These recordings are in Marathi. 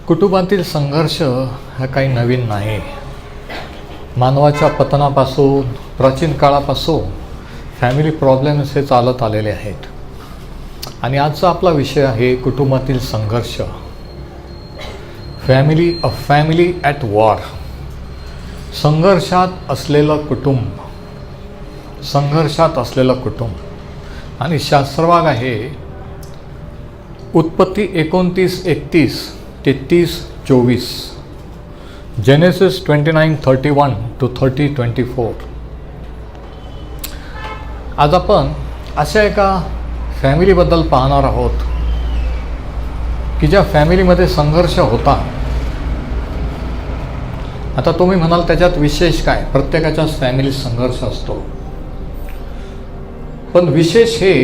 कुटुंबातील संघर्ष हा काही नवीन नाही. मानवाच्या पतनापासून प्राचीन काळापासून फॅमिली प्रॉब्लेम्स हे चालत आलेले आहेत. आणि आजचा आपला विषय आहे कुटुंबातील संघर्ष. Family at war. संघर्षात असलेलं कुटुंब. आणि शास्त्रभाग आहे उत्पत्ती 29:31 ते 30:24, जेनेसिस 29:31 to 30:24. आज आपण अशा एका फॅमिलीबद्दल पाहणार आहोत की ज्या फॅमिलीमध्ये संघर्ष होता. आता तुम्ही म्हणाल त्याच्यात विशेष काय? प्रत्येकाच्याच फॅमिलीत संघर्ष असतो. पण विशेष हे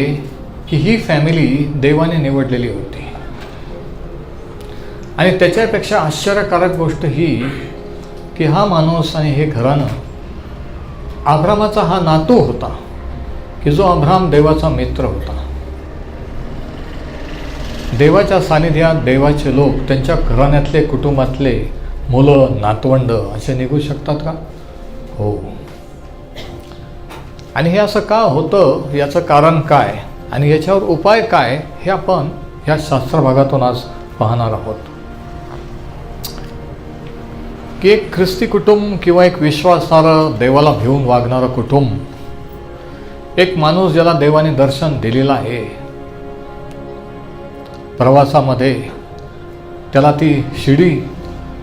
की ही फॅमिली देवाने निवडलेली होती. आणि त्याच्यापेक्षा आश्चर्यकारक गोष्ट ही की हा माणूस आणि हे घराणं अब्रामाचा हा नातू होता, की जो अब्राम देवाचा मित्र होता. देवाच्या सानिध्यात देवाचे लोक त्यांच्या घराण्यातले कुटुंबातले मुलं नातवंड असे निघू शकतात का? हो. आणि हे असं का होतं, याचं कारण काय आणि याच्यावर उपाय काय, हे आपण ह्या शास्त्रभागातून आज पाहणार आहोत. की एक ख्रिस्ती कुटुंब किंवा एक विश्वासार्ह देवाला भिवून वागणारं कुटुंब, एक माणूस ज्याला देवाने दर्शन दिलेलं आहे, प्रवासामध्ये त्याला ती शिडी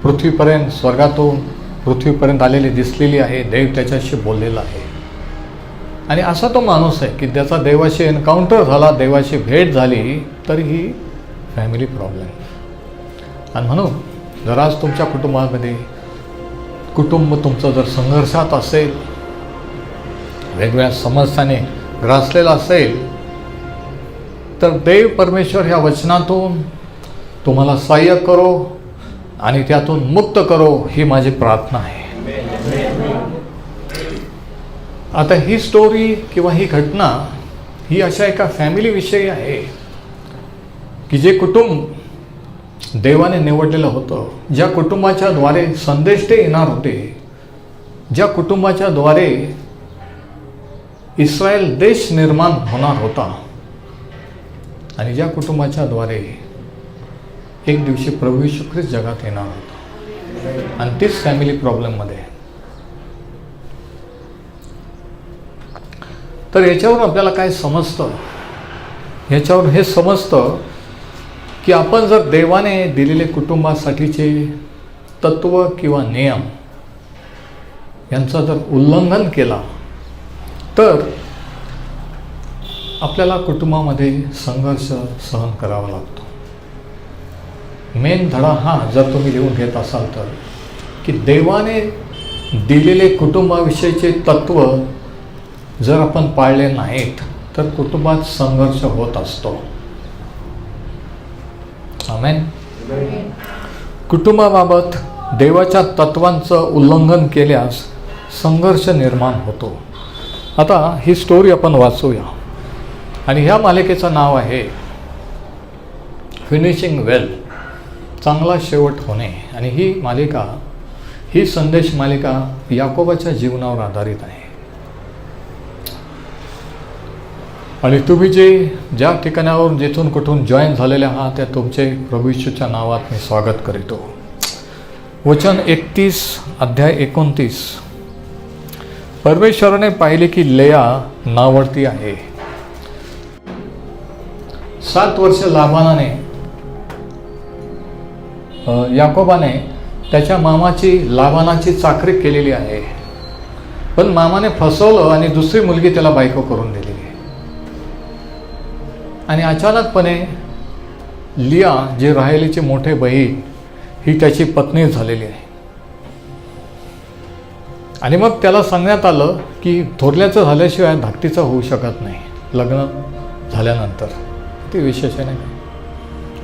पृथ्वीपर्यंत, स्वर्गातून पृथ्वीपर्यंत आलेली दिसलेली आहे. देव त्याच्याशी बोललेला आहे. आणि असा तो माणूस आहे की त्याचा देवाशी एन्काउंटर झाला, देवाशी भेट झाली, तर ही फॅमिली प्रॉब्लेम. आणि म्हणून जर आज तुमच्या कुटुंबामध्ये कुटुंब तुमचं जर संघर्षात असेल, वेगवेगळ्या समस्याने ग्रासलेला असेल, तर देव परमेश्वर ह्या वचनातून तुम्हाला सहाय्य करो आणि त्यातून मुक्त करो, ही माझी प्रार्थना आहे. आता ही स्टोरी किंवा ही घटना ही अशा एका फॅमिलीविषयी आहे की जे कुटुंब देवाने निवडलेलं होतं, ज्या कुटुंबाच्या द्वारे संदेश ते येणार होते, ज्या कुटुंबाच्या द्वारे इस्रायल देश निर्माण होणार होता, आणि ज्या कुटुंबाच्या द्वारे एक दिवशी प्रभू येशू ख्रिस्त जगात येणार होता. आणि तीच फॅमिली प्रॉब्लेममध्ये. तर याच्यावर आपल्याला काय समजतं? याच्यावर हे समजतं की आपण जर देवाने दिलेले कुटुंबासाठीचे तत्व किंवा नियम यांचा जर उल्लंघन केला, तर आपल्याला कुटुंबामध्ये संघर्ष सहन करावा लागतो. मेन धडा हा जर तुम्ही लिहून घेत असाल तर, की देवाने दिलेले कुटुंबाविषयीचे तत्व जर आपण पाळले नाहीत तर कुटुंबात संघर्ष होत असतो. आमेन. कुटुंबाबाबत देवाच्या तत्वांचं उल्लंघन केल्यास संघर्ष निर्माण होतो. आता ही स्टोरी आपण वाचूया. आणि ह्या मालिकेचं नाव आहे फिनिशिंग वेल, चांगला शेवट होणे. आणि ही संदेश मालिका याकोबाच्या जीवनावर आधारित आहे. आणि तुम्ही ज्या ठिकाणावरून जिथून कुठून जॉईन झालेले आहात, त्या तुमचे प्रभू येशूच्या नावात मी स्वागत करीतो. वचन 31 अध्याय 29. परमेश्वराने पाहिले की लेया नावडती आहे. 7 वर्ष याकोबाने त्याच्या लाबानाची चाकरी केलेली आहे. पण मामाने फसवलं आणि दुसरी मुलगी त्याला बायको करून दिली. आणि अचानकपणे लिया, जी राहेलीची मोठे बहीण, ही त्याची पत्नी झालेली आहे. आणि मग त्याला सांगण्यात आलं की थोरल्याचं झाल्याशिवाय धाकटीचं होऊ शकत नाही, लग्न झाल्यानंतर. ते विशेष आहे नाही.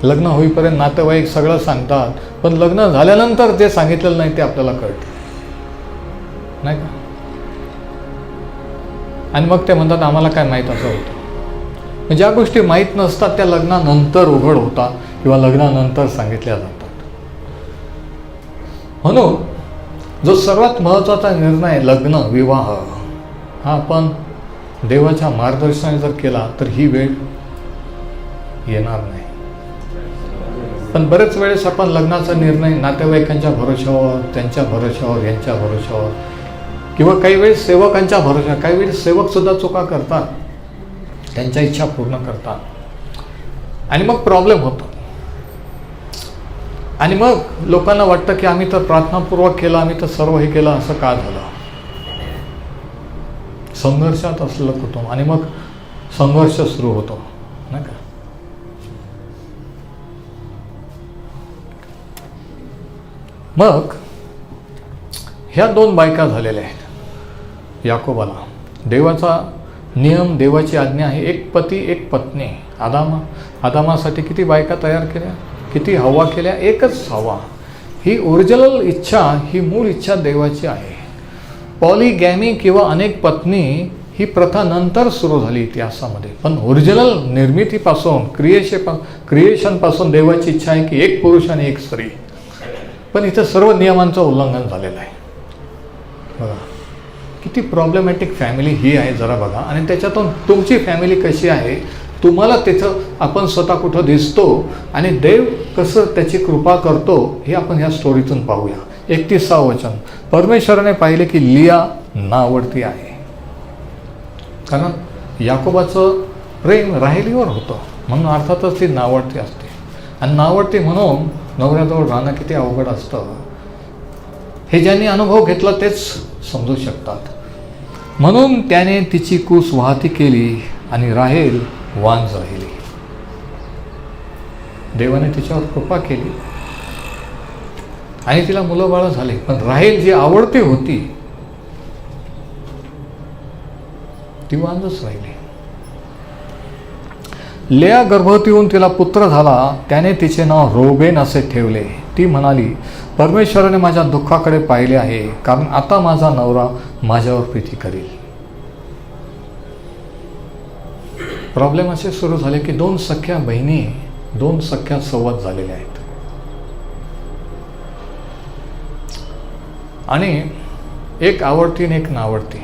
लग्न होईपर्यंत नातेवाईक सगळं सांगतात, पण लग्न झाल्यानंतर जे सांगितलेलं नाही ते आपल्याला कळतं नाही का. आणि मग ते म्हणतात आम्हाला काय माहीत असं होतं. ज्या गोष्टी माहीत नसतात त्या लग्नानंतर उघड होतात किंवा लग्नानंतर सांगितल्या जातात. म्हणून जो सर्वात महत्त्वाचा निर्णय लग्न विवाह हा आपण देवाच्या मार्गदर्शनाने जर केला तर ही वेळ येणार नाही. पण बरेच वेळेस आपण लग्नाचा निर्णय नातेवाईकांच्या भरोशावर, त्यांच्या भरोशावर, यांच्या भरोशावर, किंवा काही वेळेस सेवकांच्या भरोशावर, काही वेळेस सेवकसुद्धा चुका करतात, त्यांच्या इच्छा पूर्ण करतात आणि मग प्रॉब्लेम होतो. आणि मग लोकांना वाटतं की आम्ही तर प्रार्थनापूर्वक केलं, आम्ही तर सर्व हे केलं, असं का झालं. संघर्षात असलेलं कुटुंब आणि मग संघर्ष सुरू होतो नाही का. मग ह्या 2 बायका झालेल्या आहेत याकोबाला. देवाचा नियम, देवाची आज्ञा आहे, एक पती एक पत्नी. आदामासाठी किती बायका तयार केल्या, किती हवा केल्या, एकच हवा. ही ओरिजिनल इच्छा, ही मूळ इच्छा देवाची आहे. पॉलिगॅमी किंवा अनेक पत्नी ही प्रथा नंतर सुरू झाली इतिहासामध्ये, पण ओरिजिनल निर्मितीपासून, क्रिएशनपासून देवाची इच्छा आहे की एक पुरुष आणि एक स्त्री. पण इथं सर्व नियमांचं उल्लंघन झालेलं आहे. बघा किती प्रॉब्लेमॅटिक फॅमिली ही आहे जरा बघा. आणि त्याच्यातून तुमची फॅमिली कशी आहे, तुम्हाला तिथं आपण स्वतः कुठं दिसतो आणि देव कसं त्याची कृपा करतो हे आपण ह्या स्टोरीतून पाहूया. 31 वचन. परमेश्वराने पाहिले की लिया नावडती आहे. कारण याकोबाचं प्रेम राहिलीवर होतं म्हणून अर्थातच ती नावडती असते. आणि नावडती म्हणून नवऱ्याजवळ राहणं किती अवघड असतं हे ज्यांनी अनुभव घेतला तेच समजू शकतात. म्हणून त्याने तिची कूस वाहती केली आणि राहेल वांज राहिली. देवाने तिच्यावर कृपा केली आणि तिला मुलं बाळ झाली, पण राहेल जी आवडती होती ती वांजच राहिली. लेया गर्भवती होऊन तिला पुत्र झाला, त्याने तिचे नाव रोबेन असे ठेवले. ती म्हणाली, परमेश्वराने माझ्या दुःखाकडे पाहिले आहे, कारण आता माझा नवरा माझ्यावर प्रीती करील. प्रॉब्लेम असे सुरू झाले की 2 सख्या बहिणी, 2 सख्या संवाद झालेल्या आहेत. आणि एक आवडती आणि एक नावडती.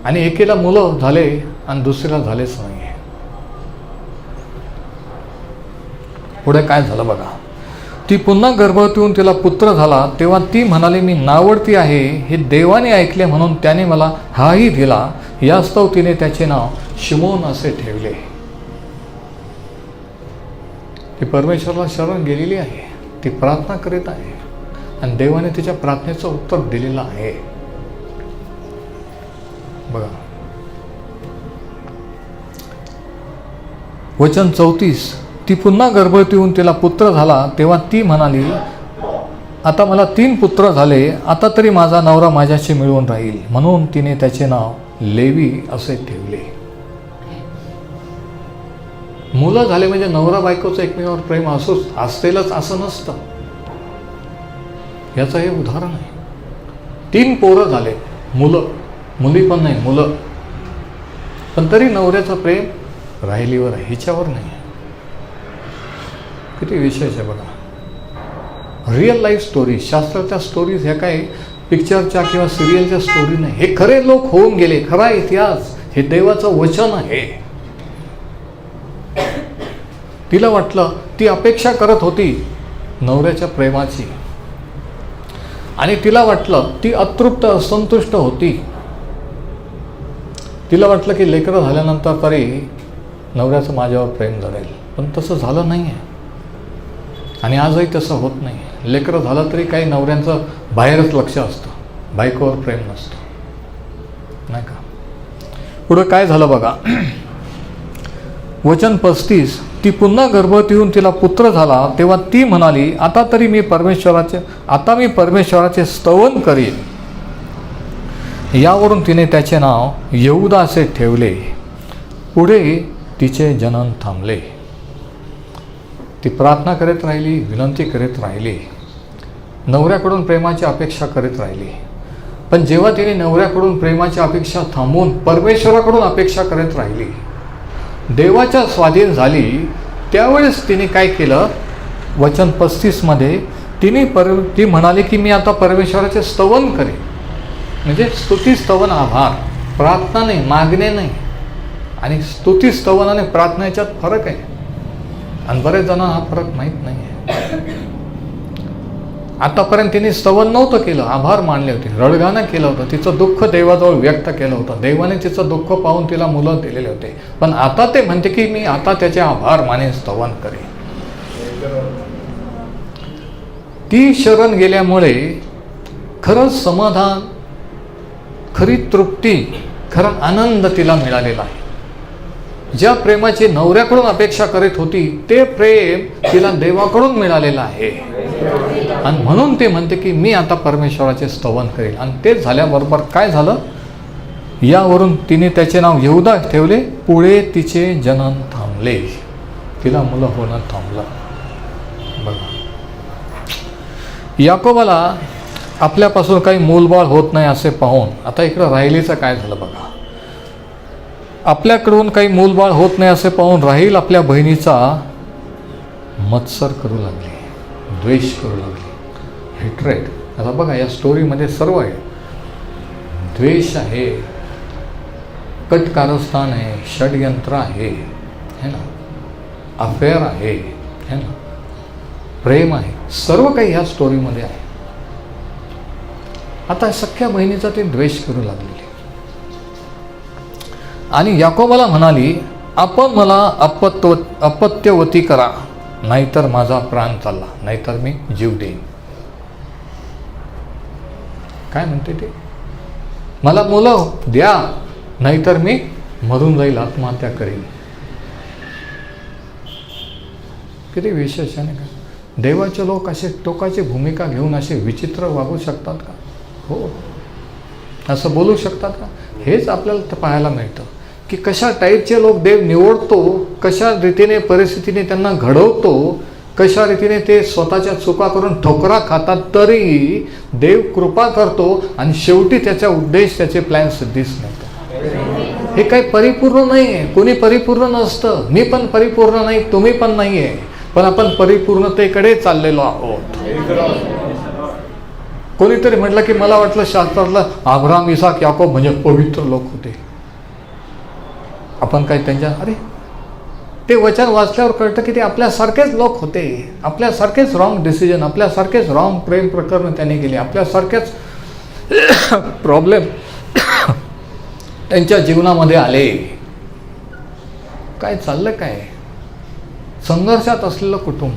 आणि एकीला मुलं झाले आणि दुसरीला झालेच नाही. पुढे काय झालं बघा. ती पुन्हा गर्भवती होऊन तिला पुत्र झाला, तेव्हा ती म्हणाली, मी नावडती आहे हे देवाने ऐकले म्हणून त्याने मला हाही दिला. यास्तव तिने त्याचे नाव शिमोन असे ठेवले. ती परमेश्वराला शरण गेलेली आहे, ती प्रार्थना करीत आहे आणि देवाने तिच्या प्रार्थनेचं उत्तर दिलेलं आहे. बघा वचन 34. ती पुन्हा गर्भवती होऊन तिला पुत्र झाला, तेव्हा ती म्हणाली, आता मला 3 पुत्र झाले, आता तरी माझा नवरा माझ्याशी मिळून राहील. म्हणून तिने त्याचे नाव लेवी असे ठेवले. मुलं झाले म्हणजे नवरा बायकोचं एकमेकावर प्रेम असेलच असं नसतं. याचं हे उदाहरण आहे. 3 पोरं झाले, मुली पण नाही, मुलं, पण तरी नवऱ्याचं प्रेम राहिलीवर आहे, हिच्यावर नाही. किती विशेष आहे बघा. रिअल लाईफ स्टोरी, शास्त्राच्या स्टोरीज ह्या काही पिक्चरच्या किंवा सिरियलच्या स्टोरी नाही. हे खरे लोक होऊन गेले, खरा इतिहास, हे देवाचं वचन आहे. तिला वाटलं, ती अपेक्षा करत होती नवऱ्याच्या प्रेमाची आणि तिला वाटलं, ती अतृप्त असंतुष्ट होती. तिला वाटलं की लेकरं झाल्यानंतर तरी नवऱ्याचं माझ्यावर प्रेम जडेल, पण तसं झालं नाही आहे. आणि आजही तसं होत नाही. लेकरं झालं तरी काही नवऱ्यांचं बाहेरच लक्ष असतं, बायकोवर प्रेम नसतं नाही का. पुढं काय झालं बघा. वचन 35. ती पुन्हा गर्भवती होऊन तिला पुत्र झाला, तेव्हा ती म्हणाली, आता मी परमेश्वराचे स्तवन करीन. यावरून तिने त्याचे नाव यहूदा असे ठेवले. पुढे तिचे जनन थांबले. ती प्रार्थना करत राहिली, विनंती करत राहिली, नवऱ्याकडून प्रेमाची अपेक्षा करत राहिली. पण जेव्हा तिने नवऱ्याकडून प्रेमाची अपेक्षा थांबवून परमेश्वराकडून अपेक्षा करत राहिली, देवाच्या स्वाधीन झाली, त्यावेळेस तिने काय केलं. वचन 35 मध्ये ती म्हणाली की मी आता परमेश्वराचे स्तवन करेन. म्हणजे स्तुती स्तवन आभार, प्रार्थना नाही, मागणे नाही. आणि स्तुती स्तवन आणि प्रार्थना याच्यात फरक आहे. आणि बरेच जणांना हा फरक माहीत नाही आहे. आतापर्यंत तिने स्तवन नव्हतं केलं, आभार मानले होते, रडगाणं केलं होतं, तिचं दुःख देवाजवळ व्यक्त केलं होतं, देवाने तिचं दुःख पाहून तिला मुलं दिलेले होते. पण आता ते म्हणते की मी आता त्याचे आभार मानेन, स्तवन करेन. ती शरण गेल्यामुळे खरंच समाधान, खरी तृप्ती, खरा आनंद तिला मिळालेला आहे. ज्या प्रेमाची नवऱ्याकडून अपेक्षा करीत होती ते प्रेम तिला देवाकडून मिळालेलं आहे. आणि म्हणून ते म्हणते की मी आता परमेश्वराचे स्तवन करेल. आणि ते झाल्याबरोबर काय झालं, यावरून तिने त्याचे नाव यहूदा ठेवले. पुढे तिचे जनन थांबले, तिला मुलं होणं थांबलं. बघा, याकोबाला आपल्यापासून काही मूलबाळ होत नाही असे पाहून, आता इकडं राहिलीचं काय झालं बघा. आपल्याकडून काही मूलबाळ होत नाही असे पाहून राहील आपल्या बहिणीचा मत्सर करू लागली, द्वेष करू लागली, हेट्रेड. आता बघा या स्टोरीमध्ये सर्व आहे. द्वेष आहे, कटकारस्थान आहे, षडयंत्र आहे, है ना, अफेअर आहे, है ना, प्रेम आहे, सर्व काही ह्या स्टोरीमध्ये आहे. आता सख्या बहिणीचा ते द्वेष करू लागलेले. आणि याकोबाला म्हणाली, आपण मला अपत्यवती करा, नाहीतर माझा प्राण चालला, नाहीतर मी जीव देईन. काय म्हणते ते, मला मुलं द्या, नाहीतर मी मरून जाईल, आत्महत्या करेन. किती विशेष आहे का. देवाचे लोक असे टोकाची भूमिका घेऊन असे विचित्र वागू शकतात का? हो, असं बोलू शकतात का? हेच आपल्याला पाहायला मिळतं की कशा टाईपचे लोक देव निवडतो, कशा रीतीने परिस्थितीने त्यांना घडवतो, कशा रीतीने ते स्वतःच्या चुका करून ठोकरा खातात, तरी देव कृपा करतो आणि शेवटी त्याचा उद्देश, त्याचे प्लॅन सिद्धीस नेतो. हे काही परिपूर्ण नाही आहे, कोणी परिपूर्ण नसतं. मी पण परिपूर्ण नाही, तुम्ही पण नाही आहे, पण आपण परिपूर्णतेकडे चाललेलो आहोत. कोणीतरी म्हटलं की मला वाटलं शास्त्रातलं अब्राहम, इसाक, याकोब म्हणजे पवित्र लोक होते. आपण काय त्यांच्या, अरे ते वचन वाचल्यावर कळतं की ते आपल्यासारखेच लोक होते, आपल्यासारखेच रॉंग डिसिजन, आपल्यासारखेच रॉंग प्रेम प्रकरण त्यांनी केले, आपल्यासारखेच प्रॉब्लेम त्यांच्या जीवनामध्ये आले. काय चाललं, काय संघर्षात असलेलं कुटुंब,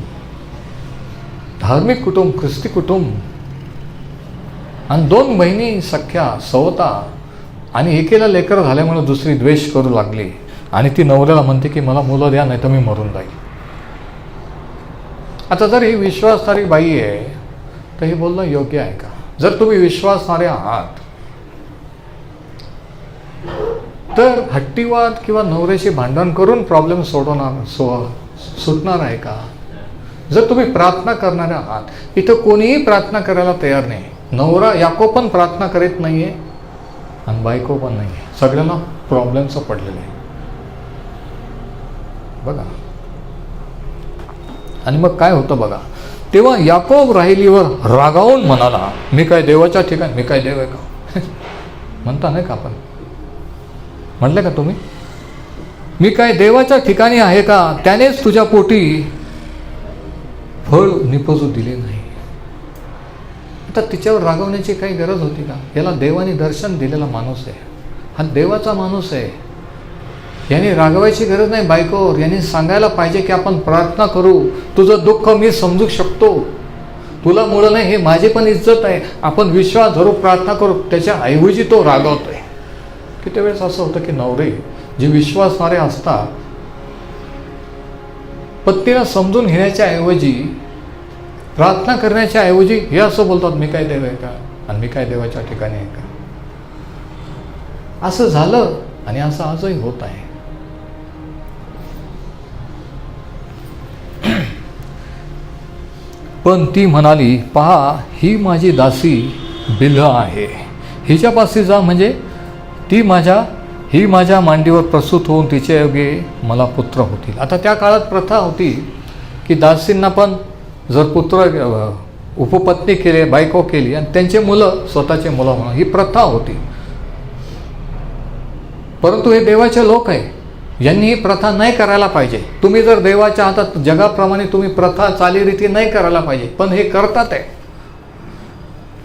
धार्मिक कुटुंब, ख्रिस्ती कुटुंब, आणि दोन बहिणी सख्या सवता, आणि एकेला लेकर झाल्यामुळे दुसरी द्वेष करू लागली. आणि ती नवऱ्याला म्हणते की मला मुलं द्या, नाही तर मी मरून जाईल. आता जर ही विश्वासणारी बाई आहे तर हे बोलणं योग्य आहे का? जर तुम्ही विश्वासणारे आहात तर हट्टीवाद किंवा नवऱ्याशी भांडण करून प्रॉब्लेम सुटणार आहे का? जर तुम्ही प्रार्थना करणारे आहात, इथं कोणीही प्रार्थना करायला तयार नाही. नवरा याकोब पण प्रार्थना करीत नाही आहे आणि बायको पण नाही आहे. सगळ्यांना प्रॉब्लेमचं पडलेलं आहे बघा. आणि मग काय होतं बघा, तेव्हा याकोब राहिलीवर रागावून म्हणाला, मी काय देवाच्या ठिकाणी, मी काय देव आहे का? म्हणता नाही का आपण, म्हटलं का तुम्ही, मी काय देवाच्या ठिकाणी आहे का? त्यानेच तुझ्या पोटी फळ निपजू दिले नाही. आता तिच्यावर रागवण्याची काही गरज होती का? याला देवाने दर्शन दिलेला माणूस आहे, हा देवाचा माणूस आहे. याने रागवायची गरज नाही बायकोवर. याने सांगायला पाहिजे की आपण प्रार्थना करू, तुझं दुःख मी समजू शकतो, तुला मुलं नाही हे माझी पण इज्जत आहे, आपण विश्वास धरू, प्रार्थना करू. त्याच्या ऐवजी तो रागवतोय. किती वेळेस असं होतं की नवरे जे विश्वासणारे असतात, पत्नीला समजून घेण्याच्या ऐवजी, प्रार्थना करण्याच्या ऐवजी हे असं बोलतात, मी काय देव आहे का आणि मी काय देवाच्या ठिकाणी आहे का? असं झालं आणि असं आजही होत आहे. पण ती म्हणाली, पहा ही माझी दासी बिल्ह आहे, हिच्यापाशी जा, म्हणजे ही माझ्या मांडीवर प्रसूत होऊन तिच्या योगे मला पुत्र होतील. आता त्या काळात प्रथा होती की दासींना पण जर पुत्र उपपत्नी केली, बायको केली आणि त्यांचे मुलं स्वतःचे मुलं होणं ही प्रथा होती. परंतु हे देवाचे लोक आहे, यांनी ही प्रथा नाही करायला पाहिजे. तुम्ही जर देवाच्या हातात जगाप्रमाणे तुम्ही प्रथा चालीरीती नाही करायला पाहिजे, पण हे करतात आहे.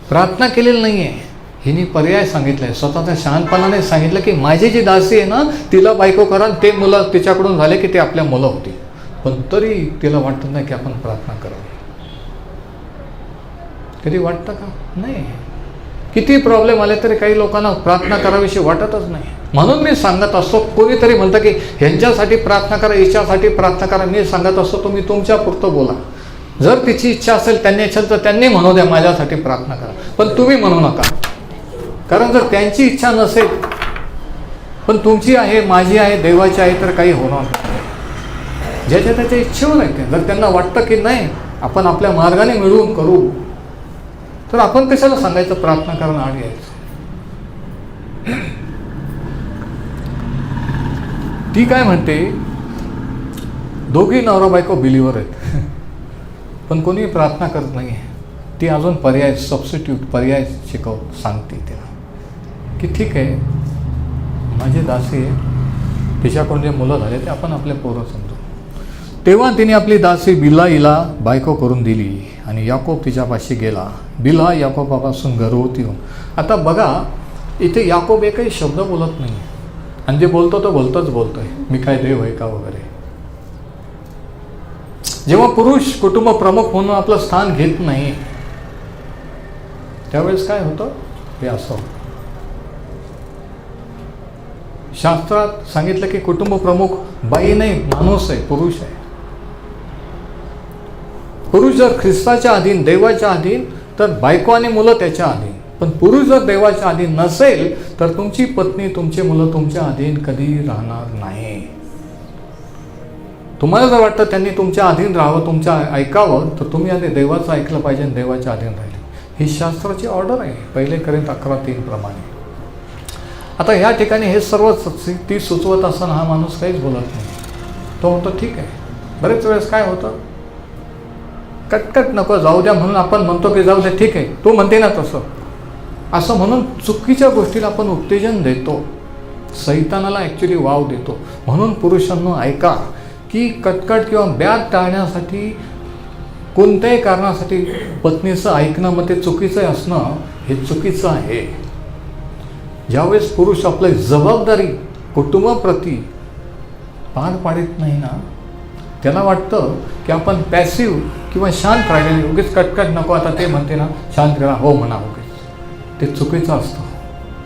प्रार्थना केलेली नाही आहे, हिने पर्याय सांगितलं आहे. स्वतःच्या शहाणपणाने सांगितलं की माझी जी दासी आहे ना तिला बायको करा, ते मुलं तिच्याकडून झाले की ते आपल्या मुलं होती. पण तरी तिला वाटत नाही की आपण प्रार्थना करावी. कधी वाटतं का? नाही. किती प्रॉब्लेम आले तरी काही लोकांना प्रार्थना करावीशी वाटतच नाही. म्हणून मी सांगत असतो, कोणीतरी म्हणतं की ह्यांच्यासाठी प्रार्थना करा, हिच्यासाठी प्रार्थना करा. मी सांगत असतो तुम्ही तुमच्या पुरतं बोला. जर तिची इच्छा असेल, त्यांनी असेल तर त्यांनी म्हणू द्या माझ्यासाठी प्रार्थना करा, पण तुम्ही म्हणू नका. कारण जर त्यांची इच्छा नसेल, पण तुमची आहे, माझी आहे, देवाची आहे, तर काही होणार नाही. ज्याच्या त्याच्या इच्छेवर आहे ते. जर त्यांना वाटतं की नाही आपण आपल्या मार्गाने मिळवून करू, तर आपण कशाला सांगायचं प्रार्थना करणं आड यायचं. ती काय म्हणते, दोघी नवरा बायको बिलीवर आहेत, पण कोणी प्रार्थना करत नाही. ती अजून पर्याय, सबस्टिट्यूट पर्याय सांगते तिला की ठीक आहे माझी दासी आहे, तिच्याकडून जे मुलं झाले ते आपण आपले पोरं समजू. तेव्हा तिने आपली दासी बिल्हाईला बायको करून दिली आणि याकोब तिच्यापाशी गेला. बिल्हा याकोबापासून गर्भवती होऊन. आता बघा इथे याकोब एकही शब्द बोलत नाही, आणि जे बोलतो तो बोलतोय मी काय देव आहे का वगैरे. जेव्हा पुरुष कुटुंब प्रमुख म्हणून आपलं स्थान घेत नाही त्यावेळेस काय होतं हे असं. शास्त्रात सांगितलं की कुटुंब प्रमुख बाई नाही, माणूस आहे, पुरुष आहे. पुरुष जर ख्रिस्ताच्या अधीन, देवाच्या अधीन, तर बायको आणि मुलं त्याच्या अधीन. पण पुरुष जर देवाच्या अधीन नसेल तर तुमची पत्नी, तुमचे मुलं तुमच्या अधीन कधी राहणार नाही. तुम्हाला जर वाटतं त्यांनी तुमच्या अधीन राहावं, तुमच्या ऐकावं, तर तुम्ही आधी देवाचं ऐकलं पाहिजे आणि देवाच्या अधीन राहिले. ही शास्त्राची ऑर्डर आहे 1 कोरिंथ 11:3 प्रमाणे. आता ह्या ठिकाणी हे सर्व ती सुचवत असताना हा माणूस काहीच बोलत नाही. तो म्हणतो ठीक आहे. बरेच वेळेस काय होतं, कटकट नको जाऊ द्या म्हणून आपण म्हणतो की जाऊ दे ठीक आहे, तू म्हणते ना तसं, असं म्हणून चुकीच्या गोष्टीला आपण उत्तेजन देतो, सैतानाला ॲक्च्युली वाव देतो. म्हणून पुरुषांनो ऐका की कटकट किंवा ब्याद टाळण्यासाठी, कोणत्याही कारणासाठी पत्नीचं ऐकणं मग ते चुकीचं असणं हे चुकीचं आहे. ज्यावेळेस पुरुष आपली जबाबदारी कुटुंबाप्रती पार पाडत नाही ना, त्याला वाटतं की आपण पॅसिव्ह किंवा शांत राहिलेले, उगीच कटकट नको, आता ते म्हणते ना शांत करा, हो म्हणा उगीच. ते चुकीचं असतं,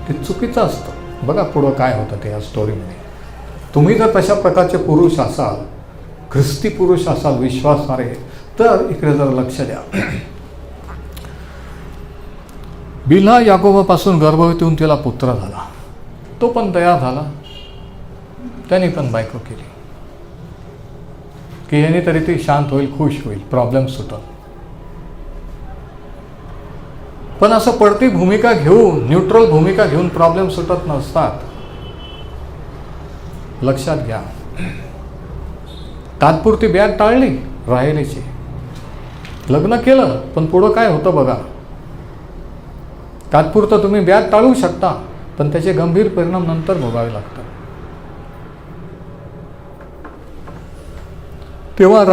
ते चुकीचं असतं. बघा पुढं काय होतं ते या स्टोरीमध्ये. तुम्ही जर तशा प्रकारचे पुरुष असाल, ख्रिस्ती पुरुष असाल, विश्वासार्ह, तर इकडे जर लक्ष द्या. बिल्हा याकोबापासून गर्भवती होऊन तिला पुत्र झाला. तो पण तयार झाला, त्याने पण बायको केली की याने तरी ती शांत होईल, खुश होईल, प्रॉब्लेम सुटल. पण असं पडती भूमिका घेऊन, न्यूट्रल भूमिका घेऊन प्रॉब्लेम सुटत नसतात. लक्षात घ्या. तात्पुरती ब्याद टाळली राहिलेची, लग्न केलं, पण पुढं काय होतं बघा. तात्पुरतं तुम्ही ब्याद टाळू शकता, पण त्याचे गंभीर परिणाम नंतर भोगावे लागतात. तेव्हा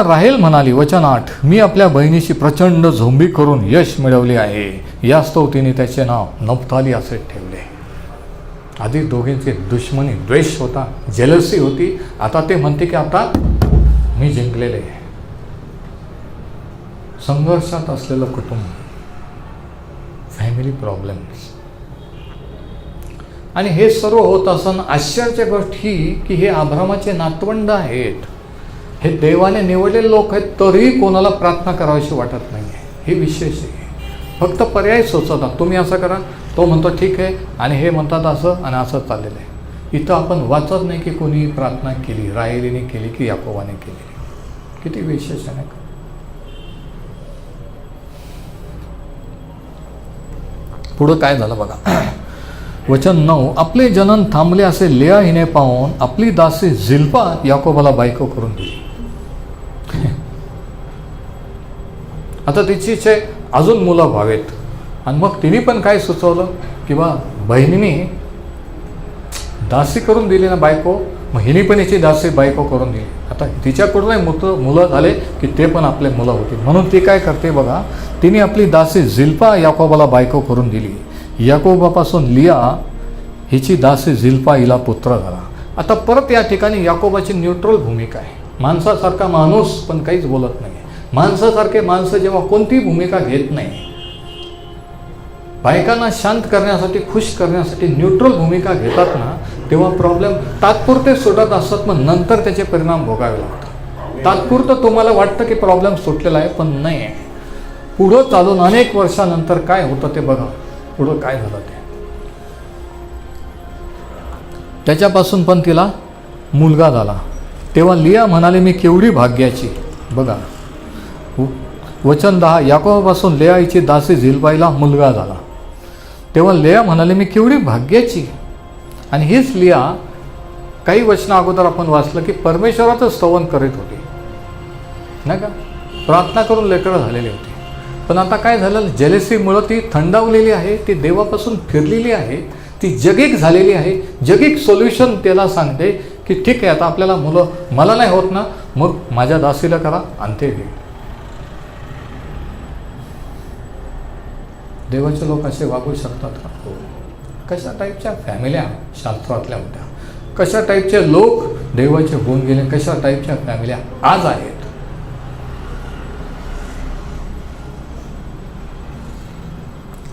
राहेल म्हणाली, वचन 8, मी आपल्या बहिणीशी प्रचंड झोंबी करून यश मिळवले आहे. यास्तव तिने त्याचे नाव नफ्ताली असे ठेवले. आधी दोघींची दुश्मनी, द्वेष होता, जेलसी होती. आता ते म्हणते की आता मी जिंकलेले आहे. संघर्षात असलेलं कुटुंब, फॅमिली प्रॉब्लेम्स. आणि हे सर्व होत असताना आश्चर्याची गोष्ट ही की हे अब्रामाचे नातवंड आहेत, हे देवाने निवडलेले लोक आहेत, तरीही कोणाला प्रार्थना करावीशी वाटत नाही आहे. हे विशेष आहे. फक्त पर्याय सुचवतात, तुम्ही असं करा, तो म्हणतो ठीक आहे, आणि हे म्हणतात असं, आणि असं चाललेलं आहे. इथं आपण वाचत नाही की कोणी प्रार्थना केली, राहेलीने केली की याकोबाने केली. किती विशेष आहे का. पुढं काय झालं बघा. वचन 9, आपले जनन थांबले असे लेया हिने पाहून आपली दासी झिल्पा याकोबाला बायको करून दिली. आता तिचे अजून मुलं व्हावेत. आणि मग तिने पण काय सुचवलं की बा बहिणीने दासी करून दिली ना बायको, मग हिने पण याची दासी बायको करून दिली. आता तिच्याकडूनही मुलं झाले की ते पण आपले मुलं होतील. म्हणून ती काय करते बघा, तिने आपली दासी झिल्पा याकोबाला बायको करून दिली. याकोबापासून लिया हिची दासी झिल्पा हिला पुत्र झाला. आता परत या ठिकाणी याकोबाची न्यूट्रल भूमिका आहे. माणसासारखा माणूस पण काहीच बोलत नाही. माणसासारखे माणसं जेव्हा कोणतीही भूमिका घेत नाही, बायकांना शांत करण्यासाठी, खुश करण्यासाठी न्यूट्रल भूमिका घेतात ना, तेव्हा प्रॉब्लेम तात्पुरते सुटत असतात, मग नंतर त्याचे परिणाम भोगावे लागतात. तात्पुरतं तुम्हाला वाटतं की प्रॉब्लेम सुटलेला आहे, पण नाही आहे. पुढं चालून अनेक वर्षानंतर काय होतं ते बघा. पुढं काय झालं ते, त्याच्यापासून पण तिला मुलगा झाला. तेव्हा लिया म्हणाले मी केवढी भाग्याची. बघा वचन 10, याकोबापासून लेया हिची दासी झिल्पाईला मुलगा झाला. तेव्हा लेया म्हणाले मी केवढी भाग्याची. आणि हीच लिया काही वचना अगोदर आपण वाचलं की परमेश्वराचं स्तवन करीत होती, नाही का, प्रार्थना करून लेकरं झालेली होती. पण आता काय झालं, जेलेसीमुळं ती थंडावलेली आहे, ती देवापासून फिरलेली आहे, ती जगीक झालेली आहे. जगीक सोल्युशन त्याला सांगते की ठीक आहे, आता आपल्याला मुलं मला नाही होत ना, मग माझ्या दासीला करा आणि ते घे. देवाचे लोक असे वागू शकतात का? हो. कशा टाईपच्या फॅमिल्या शास्त्रातल्या होत्या, कशा टाईपचे लोक देवाचे होऊन गेले, कशा टाईपच्या फॅमिल्या आज आहेत.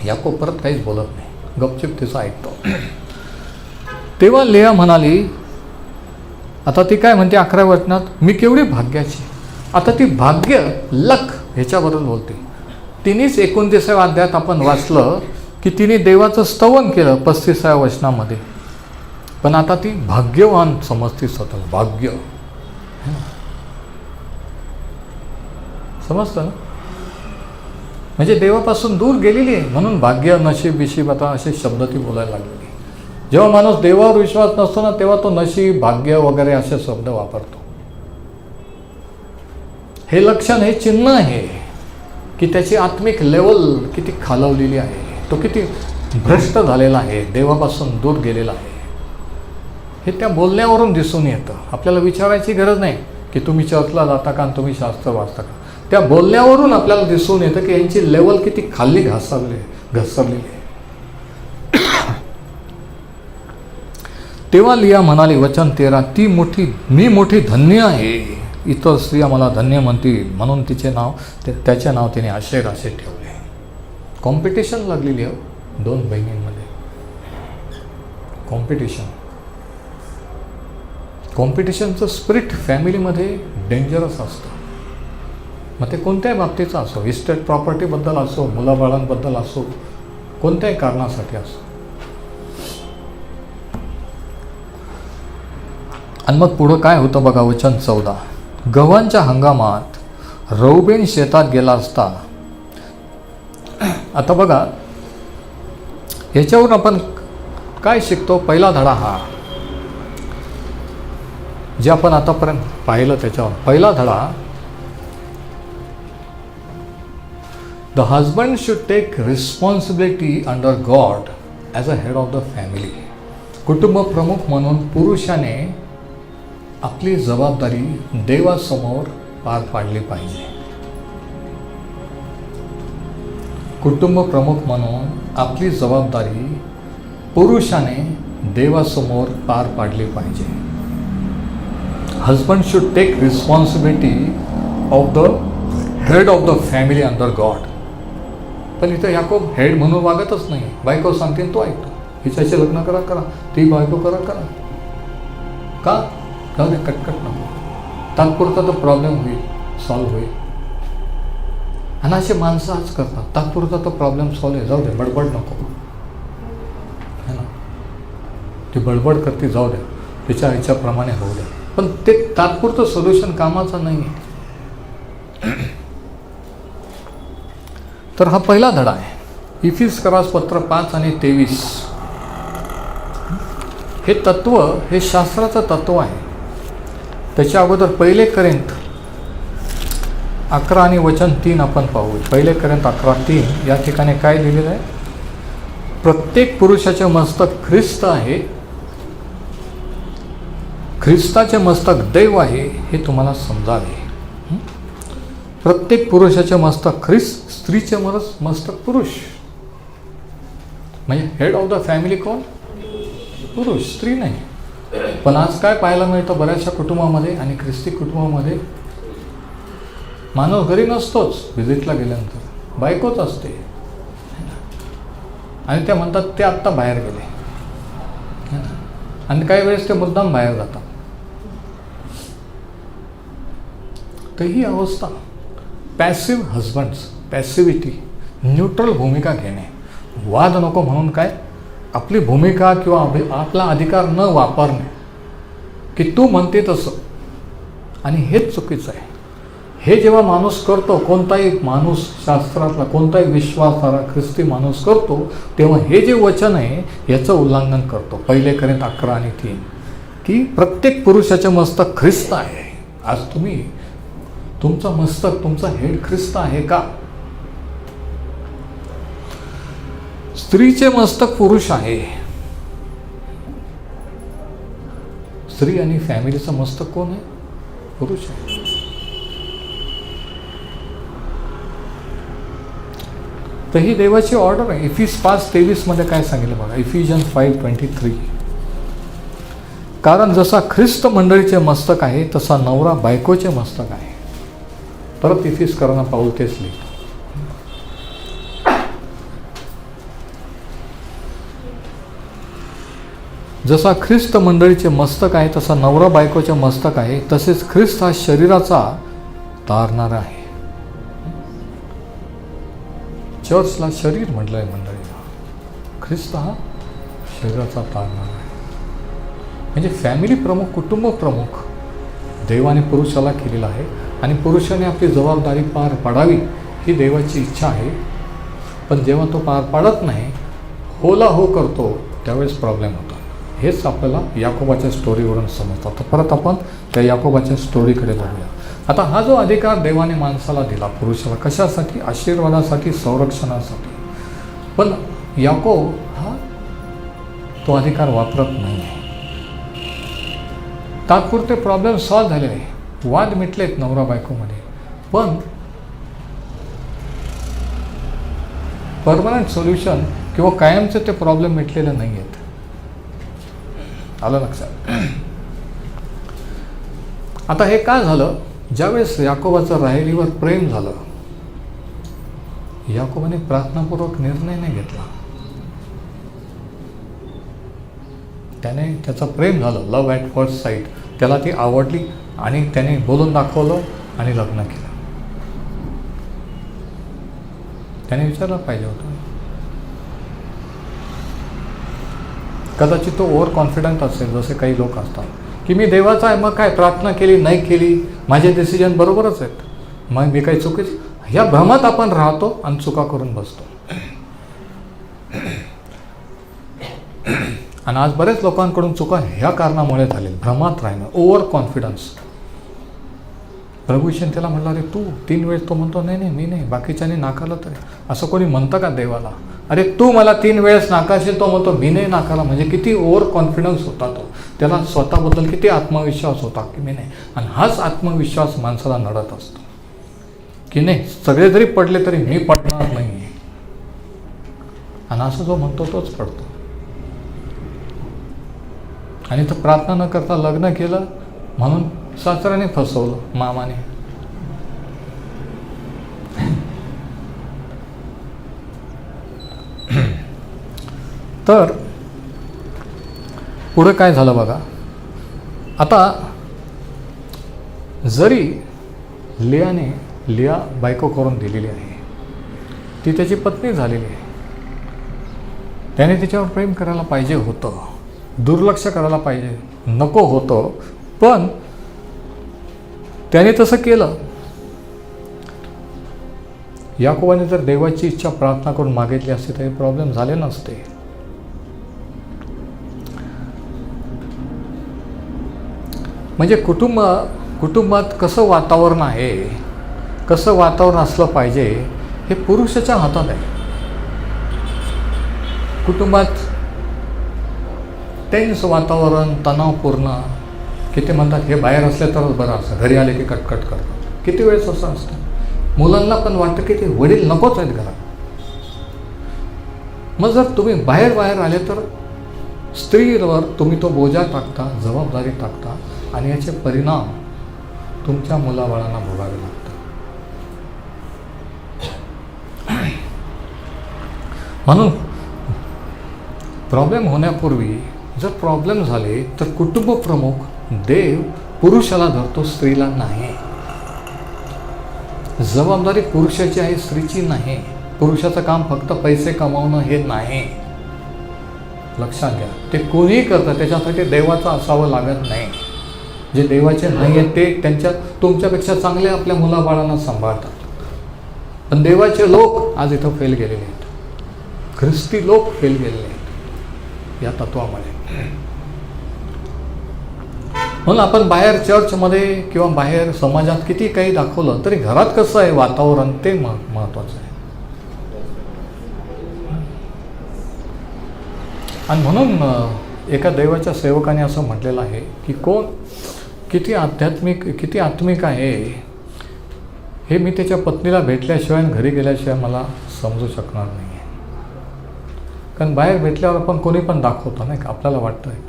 याकोब परत काहीच बोलत नाही, गपचिप तिचं ऐकतो. तेव्हा लेया म्हणाली, आता ती काय म्हणते 11व्या वचनात, मी केवढी भाग्याची. आता ती भाग्य, लक ह्याच्याबद्दल बोलते. तिनेच 29व्या अध्यायात आपण वाचलं की तिने देवाचं स्तवन केलं 35व्या वचनामध्ये. पण आता ती भाग्यवान समजते स्वतः. भाग्य समजतं ना, म्हणजे देवापासून दूर गेलेली आहे, म्हणून भाग्य, नशीब, बिशीब आता असे शब्द ती बोलायला लागलेली. जेव्हा माणूस देवावर विश्वास नसतो ना, तेव्हा तो नशीब, भाग्य वगैरे असे शब्द वापरतो. हे लक्षण, हे चिन्ह आहे की त्याची आत्मिक लेवल किती खालवलेली आहे, तो किती भ्रष्ट झालेला आहे, देवापासून दूर गेलेला आहे. हे त्या बोलण्यावरून दिसून येतं. आपल्याला विचारायची गरज नाही की तुम्ही चर्चला जाता का आणि तुम्ही शास्त्र वाचता का. त्या बोलण्यावरून आपल्याला दिसून येतं की यांची लेवल किती खाली घसरलेली आहे. तेव्हा लिया म्हणाली, वचन 13, मी मोठी धन्य आहे, इतर स्त्रिया मला धन्य म्हणतील, म्हणून त्याचे नाव तिने आशेर असे ठेवले. कॉम्पिटिशन लागलेली आहे दोन बहिणींमध्ये. कॉम्पिटिशनचं स्पिरिट फॅमिलीमध्ये डेंजरस असतं. मग ते कोणत्याही बाबतीचं असो, इस्टेट प्रॉपर्टीबद्दल असो, मुलाबाळांबद्दल असो, कोणत्याही कारणासाठी असो. आणि मग पुढं काय होतं बघा, वचन 14, गव्हांच्या हंगामात रौबेन शेतात गेला असता. आता बघा याच्यावरून आपण काय शिकतो. पहिला धडा हा जे आपण आतापर्यंत पाहिलं त्याच्यावर पहिला धडा, the husband should take responsibility under God as a head of the family. कुटुंब प्रमुख म्हणून पुरुषाने आपली जबाबदारी देवासमोर पार पाडली पाहिजे. कुटुंब प्रमुख म्हणून आपली जबाबदारी पुरुषाने देवासमोर पार पाडली पाहिजे. Husband should take responsibility of the head of the family under God. पण इथं याकोब हेड म्हणून वागतच नाही. बायको सांगते तो ऐकतो, हिच्याशी लग्न करा, ती बायको करा. का? जाऊ दे, कटकट नको, तात्पुरता तो प्रॉब्लेम होईल, सॉल्व्ह होईल. आणि असे माणसं आज करतात, तात्पुरता तो प्रॉब्लेम सॉल्व्ह आहे, जाऊ दे, बडबड नको, है ना. ती बडबड करते, जाऊ द्या, तिच्याप्रमाणे होऊ द्या. पण ते तात्पुरतं सोल्युशन कामाचं नाही आहे. तर हा पहिला धडा आहे. इफिसकरास पत्र 5 आणि 23. हे तत्व, हे शास्त्राचं तत्व आहे. त्याच्या अगोदर 1 कोरिंथ 11 आणि वचन 3 आपण पाहू. 1 Corinthians 11:3 या ठिकाणी काय लिहिलेलं आहे? प्रत्येक पुरुषाचे मस्तक ख्रिस्त आहे, ख्रिस्ताचे मस्तक दैव आहे, हे तुम्हाला समजावे. प्रत्येक पुरुषाचे मस्तक ख्रिस्त, स्त्रीचे मस्तक पुरुष. म्हणजे हेड ऑफ द फॅमिली कोण? पुरुष, स्त्री नाही. पण आज काय पाहायला मिळतं बऱ्याचशा कुटुंबामध्ये आणि ख्रिस्ती कुटुंबामध्ये, माणूस घरी नसतोच, व्हिजिटला गेल्यानंतर बायकोच असते आणि त्या म्हणतात ते आत्ता बाहेर गेले, आणि काही वेळेस ते मुद्दाम बाहेर जातात. तर ही अवस्था, पॅसिव्ह हजबंड्स, पॅसिव्हिटी, न्यूट्रल भूमिका घेणे, वाद नको म्हणून काय आपली भूमिका किंवा आपला अधिकार न वापरणे, की तू म्हणते तसं, आणि हेच चुकीचं आहे. हे जेव्हा माणूस करतो, कोणताही माणूस शास्त्रातला कोणताही विश्वासार्ह ख्रिस्ती माणूस करतो, तेव्हा हे जे वचन आहे याचं उल्लंघन करतो. 1 Corinthians 11 आणि 3 की प्रत्येक पुरुषाचे मस्तक ख्रिस्त आहे. आज तुम्ही तुमचं मस्तक, तुमचा हेड ख्रिस्त आहे का? स्त्रीचे मस्तक पुरुष आहे. स्त्री आणि फॅमिलीचं मस्तक कोण आहे? पुरुष आहे. तर ही देवाची ऑर्डर आहे. Ephesians 5:23 मध्ये काय सांगितलं बघा, Ephesians 5:23. कारण जसा ख्रिस्त मंडळीचे मस्तक आहे तसा नवरा बायकोचे मस्तक आहे. परत इफिसकरांना पाऊल तेच लिहितो. जसा ख्रिस्त मंडळीचे मस्तक आहे तसा नवरा बायकोचे मस्तक आहे, तसेच ख्रिस्त हा शरीराचा तारणारा आहे. चर्चला शरीर म्हटलंय मंडळीला. ख्रिस्त हा शरीराचा तारणारा आहे. म्हणजे फॅमिली प्रमुख, कुटुंब प्रमुख देवाने पुरुषाला केलेला आहे आणि पुरुषाने आपली जबाबदारी पार पाडावी ही देवाची इच्छा आहे. पण जेव्हा तो पार पाडत नाही, होला हो करतो, त्यावेळेस प्रॉब्लेम होतो. हेच आपल्याला याकोबाच्या स्टोरीवरून समजतं. तर परत आपण त्या याकोबाच्या स्टोरीकडे बघूया. आता हा जो अधिकार देवाने माणसाला दिला, पुरुषाला, कशासाठी? आशीर्वादासाठी, संरक्षणासाठी. पण याकोब हा तो अधिकार वापरत नाही आहे. तात्पुरते प्रॉब्लेम सॉल्व्ह झालेले आहे, वाद मिटलेत नवरा बायकोमध्ये, पण परमनंट सोल्युशन किंवा कायमचे ते प्रॉब्लेम मिटलेले नाही आहेत. आलं लक्षात? आता हे काय झालं? ज्यावेळेस याकोबाचं राहेलीवर प्रेम झालं, याकोबाने प्रार्थनापूर्वक निर्णय नाही घेतला. त्याने त्याचं प्रेम झालं, लव्ह ॲट फर्स्ट साईट. त्याला ती आवडली आणि त्याने बोलून दाखवलं आणि लग्न केलं. त्याने विचारलं पाहिजे होतं. कदाचित तो ओव्हर कॉन्फिडंट असेल, जसे काही लोक असतात की मी देवाचा आहे, मग काय प्रार्थना केली नाही केली, माझे डिसिजन बरोबरच आहेत, मग मी काही चुकीची. ह्या भ्रमात आपण राहतो आणि चुका करून बसतो. आणि आज बरेच लोकांकडून चुका ह्या कारणामुळे झाले, भ्रमात राहणं, ओव्हर कॉन्फिडन्स. प्रभू ईश्वर त्याला म्हणला, अरे तू 3 वेळेस, तो म्हणतो नाही नाही मी नाही, बाकीच्याने नाकारलं तरी. असं कोणी म्हणतं का देवाला? अरे तू मला 3 वेळेस नाकारशील, तो म्हणतो मी नाही नाकारला. म्हणजे किती ओव्हर कॉन्फिडन्स होता तो, त्याला स्वतःबद्दल किती आत्मविश्वास होता की मी नाही. आणि हाच आत्मविश्वास माणसाला नडत असतो की नाही, सगळे जरी पडले तरी मी पडणार नाही. आणि असं जो म्हणतो तोच पडतो. आणि तो प्रार्थना न करता लग्न केलं म्हणून सासऱ्याने फसवलं, मामाने. तर पुढे काय झालं बघा. आता जरी लिया बायको करून दिलेली आहे, ती त्याची पत्नी झालेली आहे, त्याने तिच्यावर प्रेम करायला पाहिजे होतं, दुर्लक्ष करायला पाहिजे नको होतं, पण त्याने तसं केलं. याकोबाने जर देवाची इच्छा प्रार्थना करून मागितली असती तर हे प्रॉब्लेम झाले नसते. म्हणजे कुटुंबात कसं वातावरण आहे, कसं वातावरण असलं पाहिजे हे पुरुषाच्या हातात आहे. कुटुंबात टेन्स वातावरण, तणावपूर्ण, किती म्हणतात हे बाहेर असले तरच बरं असतं, घरी आले की कटकट करतात. किती वेळेस असं असतं. मुलांना पण वाटतं की ते वडील नकोच आहेत घरात. मग जर तुम्ही बाहेर आले तर स्त्रीवर तुम्ही तो बोजा टाकता, जबाबदारी टाकता आणि याचे परिणाम तुमच्या मुलाबाळांना भोगावे लागतात. म्हणून प्रॉब्लेम होण्यापूर्वी जर प्रॉब्लेम झाले तर कुटुंब प्रमुख देव पुरुषाला धरतो, स्त्रीला नाही. जबाबदारी पुरुषाची आहे, स्त्रीची नाही. पुरुषाचं काम फक्त पैसे कमावणं हे नाही. लक्षात घ्या. ते कोणीही करतं त्याच्यासाठी देवाचं असावं लागत नाही. जे देवाचे नाही आहेत ते तुमच्यापेक्षा चांगले आपल्या मुलाबाळांना सांभाळतात. पण देवाचे लोक आज इथं फेल गेलेले आहेत. ख्रिस्ती लोक फेल गेलेले आहेत या तत्वामध्ये. म्हणून आपण बाहेर चर्चमध्ये किंवा बाहेर समाजात किती काही दाखवलं तरी घरात कसं आहे वातावरण ते महत्त्वाचं आहे. आणि म्हणून एका देवाच्या सेवकाने असं म्हटलेलं आहे की कोण किती आत्मिक आहे हे मी त्याच्या पत्नीला भेटल्याशिवाय घरी गेल्याशिवाय मला समजू शकणार नाही आहे. कारण बाहेर भेटल्यावर आपण कोणी पण दाखवतो नाही का, आपल्याला वाटतं आहे.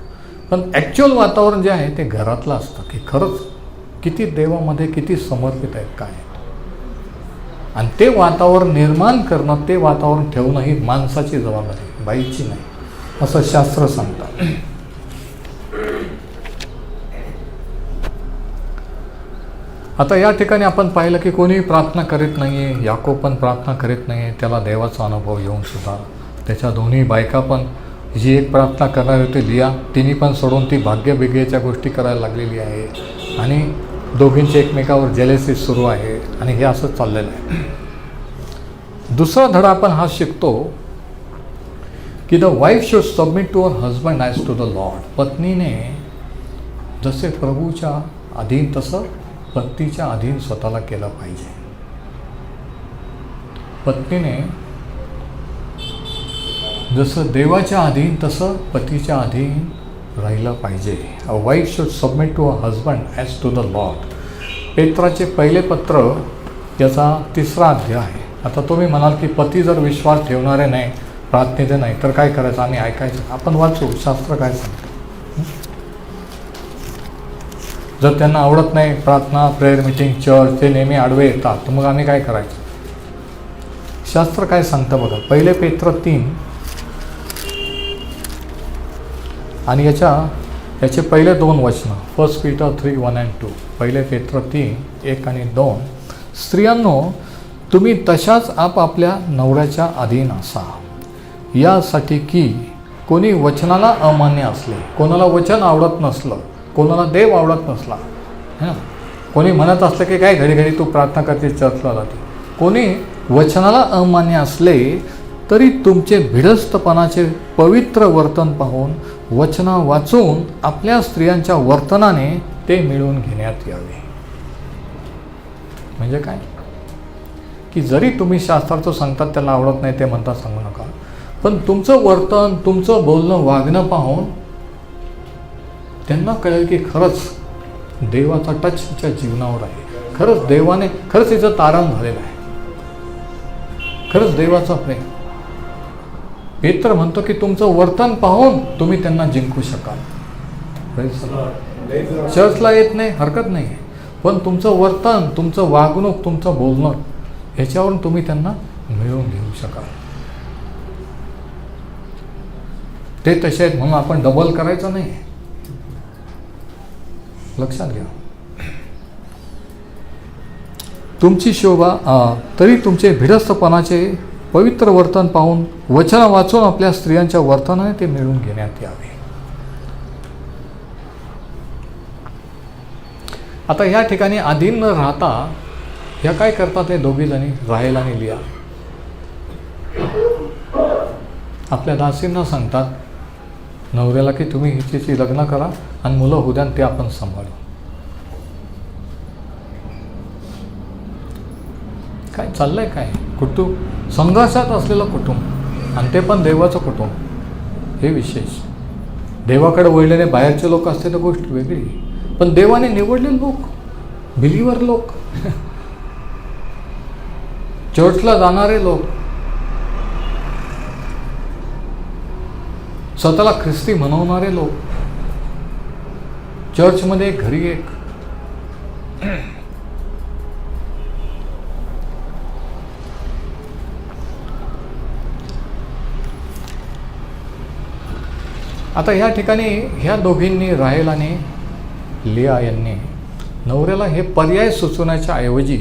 पण ॲक्च्युअल वातावरण जे आहे ते घरातलं असतं की खरंच किती देवामध्ये किती समर्पित आहेत काय. आणि ते वातावरण निर्माण करणं, ते वातावरण ठेवणं ही माणसाची जबाबदारी, बाईची नाही, असं शास्त्र सांगतं. आता या ठिकाणी आपण पाहिलं की कोणीही प्रार्थना करीत नाही आहे. याकोब पण प्रार्थना करीत नाही आहे. त्याला देवाचा अनुभव येऊन सुद्धा त्याच्या दोन्ही बायका पण, जी एक प्रार्थना करणार होती लिया, तिने पण सोडून ती भाग्यबिग्याच्या गोष्टी करायला लागलेली आहे. आणि दोघींची एकमेकावर जेलेसी सुरू आहे आणि हे असं चाललेलं आहे. दुसरा धडा आपण हा शिकतो की the wife should submit to her husband as to the Lord. पत्नीने जसे प्रभूच्या अधीन तसं पतीच्या अधीन स्वतःला केलं पाहिजे. पत्नीने जसं देवाच्या अधीन तसं पतीच्या अधीन राहिलं पाहिजे. A wife should submit to a husband as to the Lord. पेत्राचे पहिले पत्र याचा 3रा अध्याय आहे. आता तुम्ही म्हणाल की पती जर विश्वास ठेवणारे नाही, प्रार्थनेचे नाही, तर काय करायचं? आम्ही ऐकायचं. आपण वाचू शास्त्र काय सांगतं. जर त्यांना आवडत नाही प्रार्थना, प्रेयर मीटिंग, चर्च, ते नेहमी आडवे येतात, तर मग आम्ही काय करायचं? शास्त्र काय सांगतं बघा. पहिले पेत्र 3 आणि याचे पहिले 2 वचनं, 1 Peter 3:1 and 2. पहिले पेत्र 3, 1 आणि 2. स्त्रियांनो, तुम्ही तशाच आपापल्या नवऱ्याच्या अधीन असा, यासाठी की कोणी वचनाला अमान्य असले, कोणाला वचन आवडत नसलं, कोणाला देव आवडत नसला, है, कोणी म्हणत असलं की काय घडी घडी तू प्रार्थना करते, चर्चला जाते, कोणी वचनाला अमान्य असले तरी तुमचे भिडस्तपणाचे पवित्र वर्तन पाहून वचना वाचून आपल्या स्त्रियांच्या वर्तनाने ते मिळवून घेण्यात यावे. म्हणजे काय की जरी तुम्ही शास्त्राचं सांगतात त्याला आवडत नाही ते म्हणता सांगू नका, पण तुमचं वर्तन, तुमचं बोलणं, वागणं पाहून त्यांना कळेल की खरंच देवाचा टच तिच्या जीवनावर आहे, खरंच देवाने, खरंच तिचं तारण झालेलं आहे, खरंच देवाचा प्रेम. पेत्र म्हणतो की तुमचं वर्तन पाहून तुम्ही त्यांना जिंकू शकाल. चर्चला येत नाही हरकत नाही, पण तुमचं वर्तन, तुमचं वागणूक, तुमचं बोलणं ह्याच्यावरून तुम्ही त्यांना मिळवून घेऊ शकाल. ते तसे आहेत म्हणून आपण डबल करायचं नाही, लक्षात घ्या. तुमची शोभा तरी तुमचे भिडस्तपणाचे पवित्र वर्तन पाहून वचन वाचून आपल्या स्त्रियांच्या वर्तनाने ते मिळवून घेण्यात यावे. आता ह्या ठिकाणी अधीन न राहता ह्या काय करतात हे दोघी जणी, राहेल आणि लिया, आपल्या दासींना सांगतात नवऱ्याला की तुम्ही हिच्याशी लग्न करा आणि मुलं होऊ द्या, ते आपण सांभाळू. काय चाललंय काय? कुटुंब संघर्षात असलेलं कुटुंब, आणि ते पण देवाचं कुटुंब, हे विशेष. देवाकडे वळलेले बाहेरचे लोक असते तर गोष्ट वेगळी, पण देवाने निवडलेले लोक, बिलीवर लोक, चर्चला जाणारे लोक, स्वतःला ख्रिस्ती म्हणवणारे लोक, चर्चमध्ये एक घरी एक. आता ह्या ठिकाणी ह्या दोघींनी, राहेल आणि लिया यांनी नवऱ्याला हे पर्याय सुचवण्याच्या ऐवजी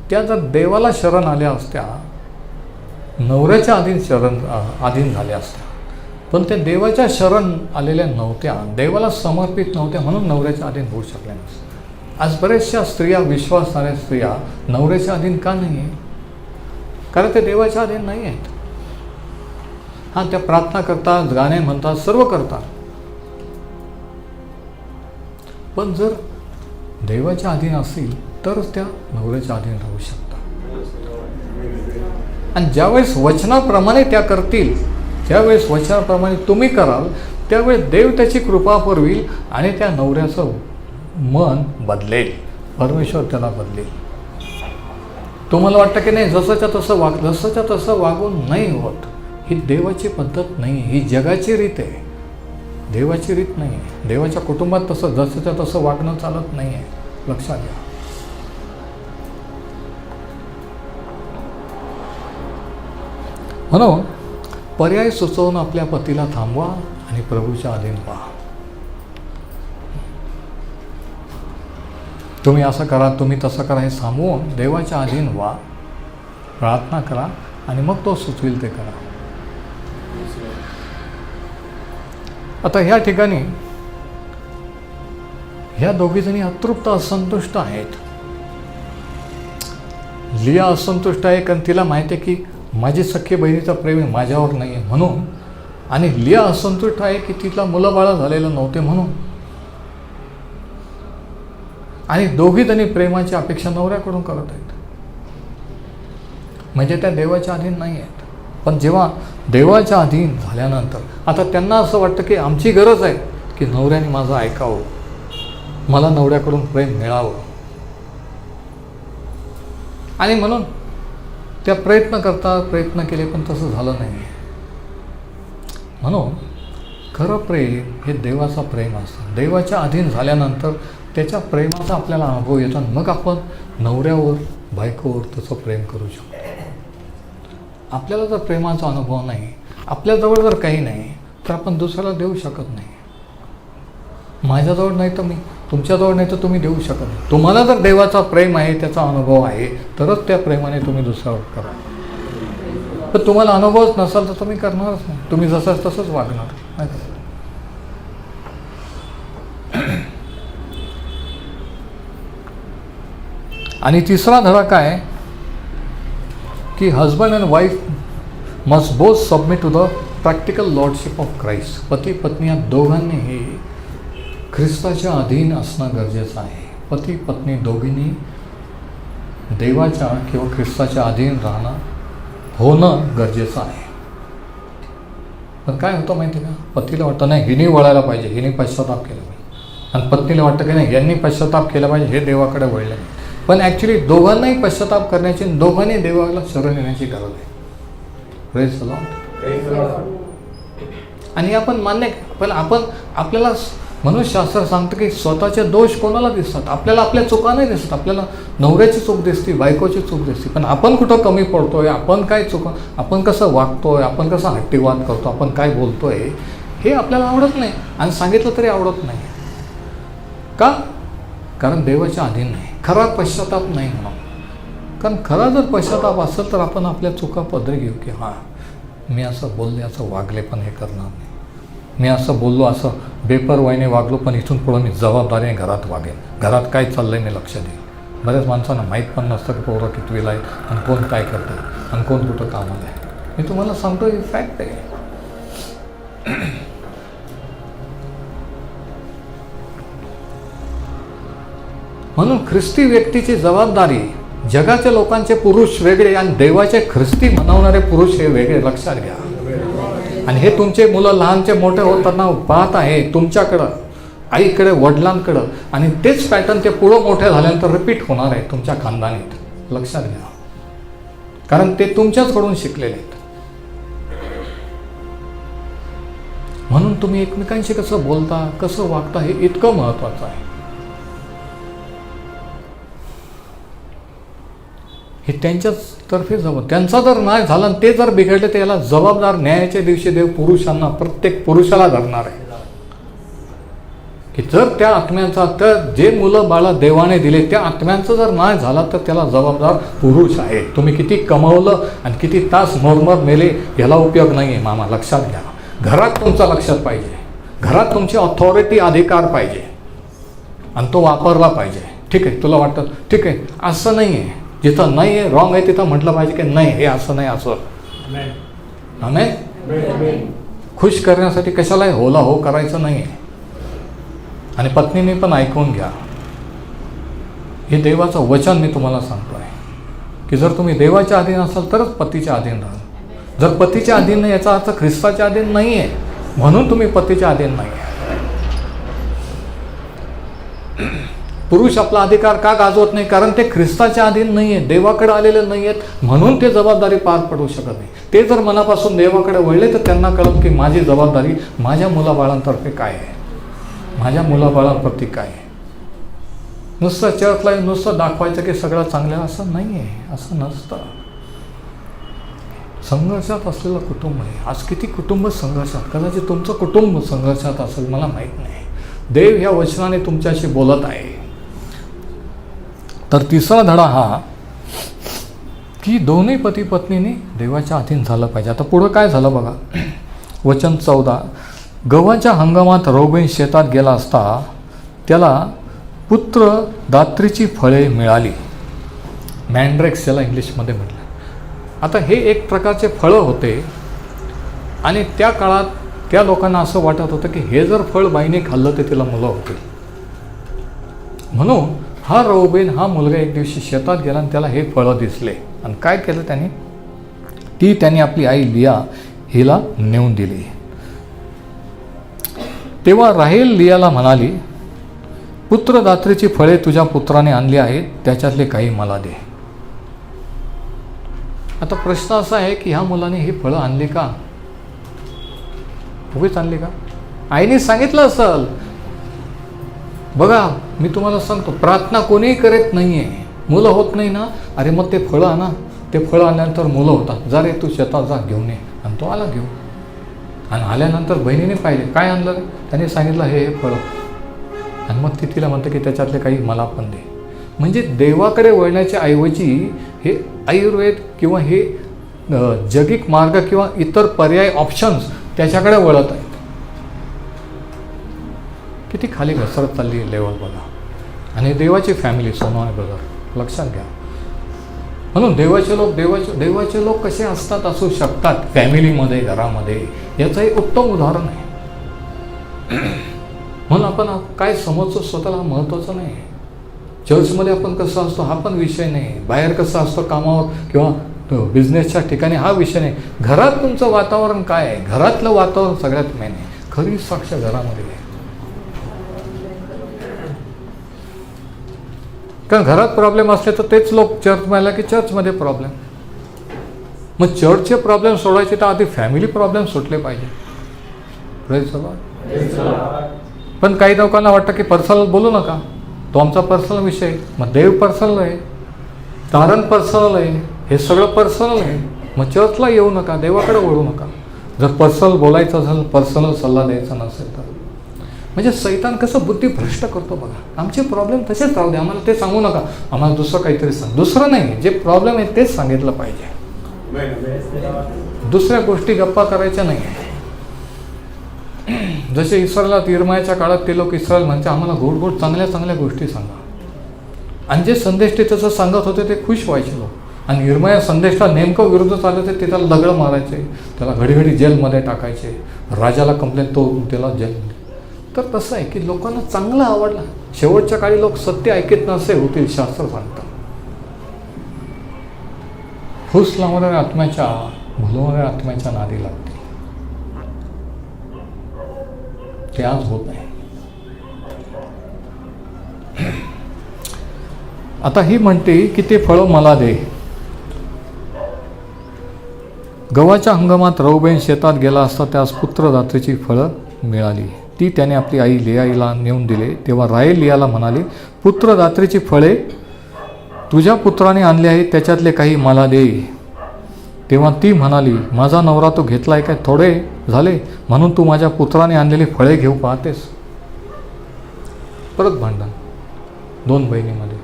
त्या जर देवाला शरण आल्या असत्या, नवऱ्याच्या अधीन झाल्या असत्या, पण त्या देवाच्या शरण आलेल्या नव्हत्या, देवाला समर्पित नव्हत्या, म्हणून नवऱ्याच्या अधीन होऊ शकल्या नसत्या. आज बऱ्याचशा स्त्रिया, विश्वासणाऱ्या स्त्रिया नवऱ्याच्या अधीन का नाही आहे? कारण ते देवाच्या अधीन नाही आहेत. हां, त्या प्रार्थना करतात, गाणे म्हणतात, सर्व करतात, पण जर देवाच्या अधीन असतील तरच त्या नवऱ्याच्या अधीन राहू शकतात. आणि ज्यावेळेस वचनाप्रमाणे त्या करतील, ज्यावेळेस वचनाप्रमाणे तुम्ही कराल, त्यावेळेस देव त्याची कृपा पुरविल आणि त्या नवऱ्याचं मन बदलेल, परमेश्वर त्याला बदलेल. तुम्हाला वाटतं की नाही, जसंच्या तसं वागून नाही होत. ही देवाची पद्धत नाही, ही जगाची रीत आहे, देवाची रीत नाही आहे. देवाच्या कुटुंबात तसं जसंच्या तसं वागणं चालत नाही आहे, लक्षात घ्या. म्हणून पर्याय सुचवून आपल्या पतीला थांबवा आणि प्रभूच्या अधीन व्हा. तुम्ही असं करा, तुम्ही तसं करा, हे सांगून देवाच्या अधीन व्हा, प्रार्थना करा आणि मग तो सुचवेल ते करा. आता ह्या ठिकाणी ह्या दोघीजणी अतृप्त, असंतुष्ट आहेत. लिया असंतुष्ट आहे कारण तिला माहिती आहे की माझी सख्खी बहिणीचं प्रेम माझ्यावर नाही आहे म्हणून, आणि लिया असंतुष्ट आहे की तिला मुलं बाळं झालेलं नव्हते म्हणून. आणि दोघीजणी प्रेमाची अपेक्षा नवऱ्याकडून करत आहेत, म्हणजे त्या देवाच्या अधीन नाही आहेत. पण जेव्हा देवाच्या अधीन झाल्यानंतर आता त्यांना असं वाटतं की आमची गरज आहे की नवऱ्याने माझं ऐकावं, मला नवऱ्याकडून प्रेम मिळावं, आणि म्हणून त्या प्रयत्न केले पण तसं झालं नाही. म्हणून खरं प्रेम हे देवाचं प्रेम असतं. देवाच्या अधीन झाल्यानंतर त्याच्या प्रेमाचा आपल्याला अनुभव येतो, मग आपण नवऱ्यावर, बायकोवर त्याचं प्रेम करू शकतो. आपल्याला जर प्रेमाचा अनुभव नाही, आपल्याजवळ जर काही नाही, तर आपण दुसऱ्याला देऊ शकत नाही. माझ्याजवळ नाही तर मी, तुमच्याजवळ नाही तर तुम्ही देऊ शकत नाही. तुम्हाला जर देवाचा प्रेम आहे, त्याचा अनुभव आहे, तरच त्या प्रेमाने तुम्ही दुसऱ्यावर करा. पण तुम्हाला अनुभवच नसाल तर तुम्ही करणारच नाही, तुम्ही जसं तसंच वागणार. आणि तिसरा धडा काय की husband and wife must both submit to the practical lordship of Christ. पती पत्नी या दोघांनीही ख्रिस्ताच्या अधीन असणं गरजेचं आहे. पती पत्नी दोघींनी देवाच्या किंवा ख्रिस्ताच्या अधीन होणं गरजेचं आहे. पण काय होतं माहिती आहे का, पतीला वाटतं नाही हिने वळायला पाहिजे, हिने पश्चाताप केला पाहिजे, आणि पत्नीला वाटतं की नाही यांनी पश्चाताप केला पाहिजे, हे देवाकडे वळले नाही. पण ॲक्च्युली दोघांनाही पश्चाताप करण्याची, दोघांनी देवाला शरण येण्याची गरज आहे. Praise the Lord. आणि आपण मान्य, पण आपल्याला म्हणून शास्त्र सांगतं की स्वतःचे दोष कोणाला दिसतात, आपल्याला आपल्या चुका नाही दिसत. आपल्याला नवऱ्याची चूक दिसते, बायकोची चूक दिसते, पण आपण कुठं कमी पडतोय, आपण काय आपण कसं वागतोय, आपण कसं हट्टीवाद करतो, आपण काय बोलतोय, हे आपल्याला आवडत नाही, आणि सांगितलं तरी आवडत नाही. का? कारण देवाच्या अधीन नाही, खरा पश्चाताप नाही म्हणून. कारण खरा जर पश्चाताप असेल तर आपण आपल्या चुका पदरी घेऊ की हां मी असं बोलले, असं वागले, पण हे करणार नाही. मी असं बोललो, असं बेपरवाईने वागलो, पण इथून पुढं मी जबाबदारीने घरात वागेन, घरात काय चाललं आहे मी लक्ष देईन. बऱ्याच माणसांना माहीत पण नसतं की पोरं कितवीला आहे आणि कोण काय करतं आणि कोण कुठं कामाला आहे. मी तुम्हाला सांगतो ही फॅक्ट आहे. म्हणून ख्रिस्ती व्यक्तीची जबाबदारी जगाच्या लोकांचे पुरुष वेगळे आणि देवाचे ख्रिस्ती मनवणारे पुरुष हे वेगळे, लक्षात घ्या. आणि हे तुमचे मुलं लहानचे मोठे होताना पाहत आहे तुमच्याकडं, आईकडे, वडिलांकडं, आणि तेच पॅटर्न ते पुढं मोठे झाल्यानंतर रिपीट होणार आहे तुमच्या खानदानीत, लक्षात घ्या. कारण ते तुमच्याचकडून शिकलेले आहेत. म्हणून तुम्ही एकमेकांशी कसं बोलता, कसं वागता हे इतकं महत्त्वाचं आहे. हे त्यांच्याच तर्फे त्यांचा जर नाही झाला, ते जर बिघडले तर याला जबाबदार न्यायाच्या दिवशी देव पुरुषांना, प्रत्येक पुरुषाला धरणार आहे. की जर त्या आत्म्यांचा, तर जे मुलं बाळा देवाने दिले त्या आत्म्यांचं जर नाही झाला तर त्याला जबाबदार पुरुष आहे. तुम्ही किती कमवलं आणि किती तास मरमर मेले याला उपयोग नाही आहे मामा, लक्षात घ्या. घरात तुमचं लक्षात पाहिजे, घरात तुमची ऑथॉरिटी, अधिकार पाहिजे आणि तो वापरला पाहिजे. ठीक आहे, तुला वाटतं ठीक आहे, असं नाही आहे, जिथं नाही आहे, रॉंग आहे, तिथं म्हटलं पाहिजे की नाही हे असं नाही, असं. आमेन. खुश करण्यासाठी कशाला होला हो करायचं नाही आहे. आणि पत्नीने पण ऐकून घ्या, हे देवाचं वचन मी तुम्हाला सांगतो आहे की जर तुम्ही देवाच्या अधीन असाल तरच पतीच्या अधीन राहाल. जर पतीच्या अधीन नाही याचा अर्थ ख्रिस्ताच्या अधीन नाही आहे, म्हणून तुम्ही पतीच्या अधीन नाही आहे. पुरुष आपला अधिकार का गाजवत नाही? कारण ते ख्रिस्ताच्या अधीन नाही आहे, देवाकडे आलेले नाही आहेत, म्हणून ते जबाबदारी पार पडू शकत नाही. ते जर मनापासून देवाकडे वळले तर त्यांना कळत की माझी जबाबदारी माझ्या मुलाबाळांतर्फे काय आहे, माझ्या मुलाबाळांप्रती काय आहे. नुसतं चर्चला नुसतं दाखवायचं की सगळं चांगलं, असं नाही आहे, असं नसतं. संघर्षात असलेलं कुटुंब आहे. आज किती कुटुंब संघर्षात, कदाचित तुमचं कुटुंब संघर्षात असेल, मला माहीत नाही. देव ह्या वचनाने तुमच्याशी बोलत आहे. तर तिसरा धडा हा की दोन्ही पती पत्नीने देवाच्या अधीन झालं पाहिजे. आता पुढं काय झालं बघा, वचन 14. गव्हाच्या हंगामात रौबेन शेतात गेला असता त्याला पुत्र दात्रीची फळे मिळाली. मँड्रेक्स याला इंग्लिशमध्ये म्हटलं. आता हे एक प्रकारचे फळं होते आणि त्या काळात त्या लोकांना असं वाटत होतं की हे जर फळ बाईने खाल्लं तर तिला मुलं होतील. म्हणून हा रौबेन हा मुलगा एक दिवशी शेतात गेला आणि त्याला हे फळं दिसले आणि काय केलं त्याने, ती त्याने आपली आई लिया हिला नेऊन दिली. तेव्हा राहेल लियाला म्हणाली, पुत्रदात्रीची फळे तुझ्या पुत्राने आणली आहेत, त्याच्यातले काही मला दे. आता प्रश्न असा आहे की ह्या मुलाने ही फळं आणली का? उगीच आणली का? आईने सांगितलं असेल. बघा मी तुम्हाला सांगतो, प्रार्थना कोणीही करत नाही आहे, मुलं होत नाही ना, अरे मग ते फळं आणा, ते फळं आणल्यानंतर मुलं होतात, जा रे तू शेतात जा घेऊन ये. आणि तो आला घेऊन, आणि आल्यानंतर बहिणीने पाहिले काय आणलं, त्याने सांगितलं हे फळं, आणि मग ती तिला म्हणते की त्याच्यातले काही मला पण दे. म्हणजे देवाकडे वळण्याच्या ऐवजी हे आयुर्वेद किंवा हे जगिक मार्ग किंवा इतर पर्याय ऑप्शन्स त्याच्याकडे वळत आहेत. किती खाली घसरत चालली लेवल बघा. आणि देवाची फॅमिली सोनवाने ब्रदर, लक्षात घ्या. म्हणून देवाचे लोक कसे असतात, असू शकतात फॅमिलीमध्ये, घरामध्ये, याचं एक उत्तम उदाहरण आहे. म्हणून आपण काय समजतो स्वतःला महत्त्वाचं नाही. चर्चमध्ये आपण कसं असतो हा पण विषय नाही, बाहेर कसं असतो कामावर किंवा बिझनेसच्या ठिकाणी हा विषय नाही. घरात तुमचं वातावरण काय आहे, घरातलं वातावरण सगळ्यात मेन आहे. खरी साक्ष घरामध्ये आहे. कारण घरात प्रॉब्लेम असले तर तेच लोक चर्चमध्ये आला की चर्चमध्ये प्रॉब्लेम. मग चर्चचे प्रॉब्लेम सोडायचे तर आधी फॅमिली प्रॉब्लेम सुटले पाहिजे. Praise the Lord. पण काही लोकांना वाटतं की पर्सनल बोलू नका, तो आमचा पर्सनल विषय आहे. मग देव पर्सनल आहे, तारण पर्सनल आहे, हे सगळं पर्सनल आहे. मग चर्चला येऊ नका, देवाकडे वळू नका. जर पर्सनल बोलायचं असेल, पर्सनल सल्ला द्यायचा नसेल तर. म्हणजे सैतान कसं बुद्धी भ्रष्ट करतो बघा. आमचे प्रॉब्लेम तसेच राहू दे, आम्हाला ते सांगू नका, आम्हाला दुसरं काहीतरी सांग. दुसरं नाही, जे प्रॉब्लेम आहे तेच सांगितलं पाहिजे. दुसऱ्या गोष्टी गप्पा करायच्या नाही. जसे इस्रायलात इर्मायाच्या काळात ते लोक इस्रायल म्हणजे आम्हाला गोड गोड चांगल्या चांगल्या गोष्टी सांगा. आणि जे संदेष्टे तसं सांगत होते ते खुश व्हायचे लोक. आणि इर्माया संदेशला नेमकं विरुद्ध चालत होते, ते त्याला दगड मारायचे, त्याला घडीघडी जेलमध्ये टाकायचे, राजाला कंप्लेंट, तो त्याला जेलमध्ये. तर तसं आहे की लोकांना चांगलं आवडलं. शेवटच्या काळी लोक सत्य ऐकत नसे होतील, शास्त्र सांगतात. फूस लावणाऱ्या आत्म्याच्या भुलवणाऱ्या आत्म्याच्या नादी लागते. ते आज होत नाही. आता ही म्हणते की ते फळं मला दे. गव्हाच्या हंगामात रौबेन शेतात गेला असता त्यास पुत्रदात्रीची फळं मिळाली. ती त्याने आपली आई लियाला नेऊन दिले. तेव्हा राहेल लियाला म्हणाली, पुत्रदात्रीची फळे तुझ्या पुत्राने आणली आहेत, त्याच्यातले काही मला दे. तेव्हा ती म्हणाली, माझा नवरा तो घेतलाय काय थोडे झाले म्हणून तू माझ्या पुत्राने आणलेली फळे घेऊ पाहतेस. परत भांडण दोन बहिणीमध्ये.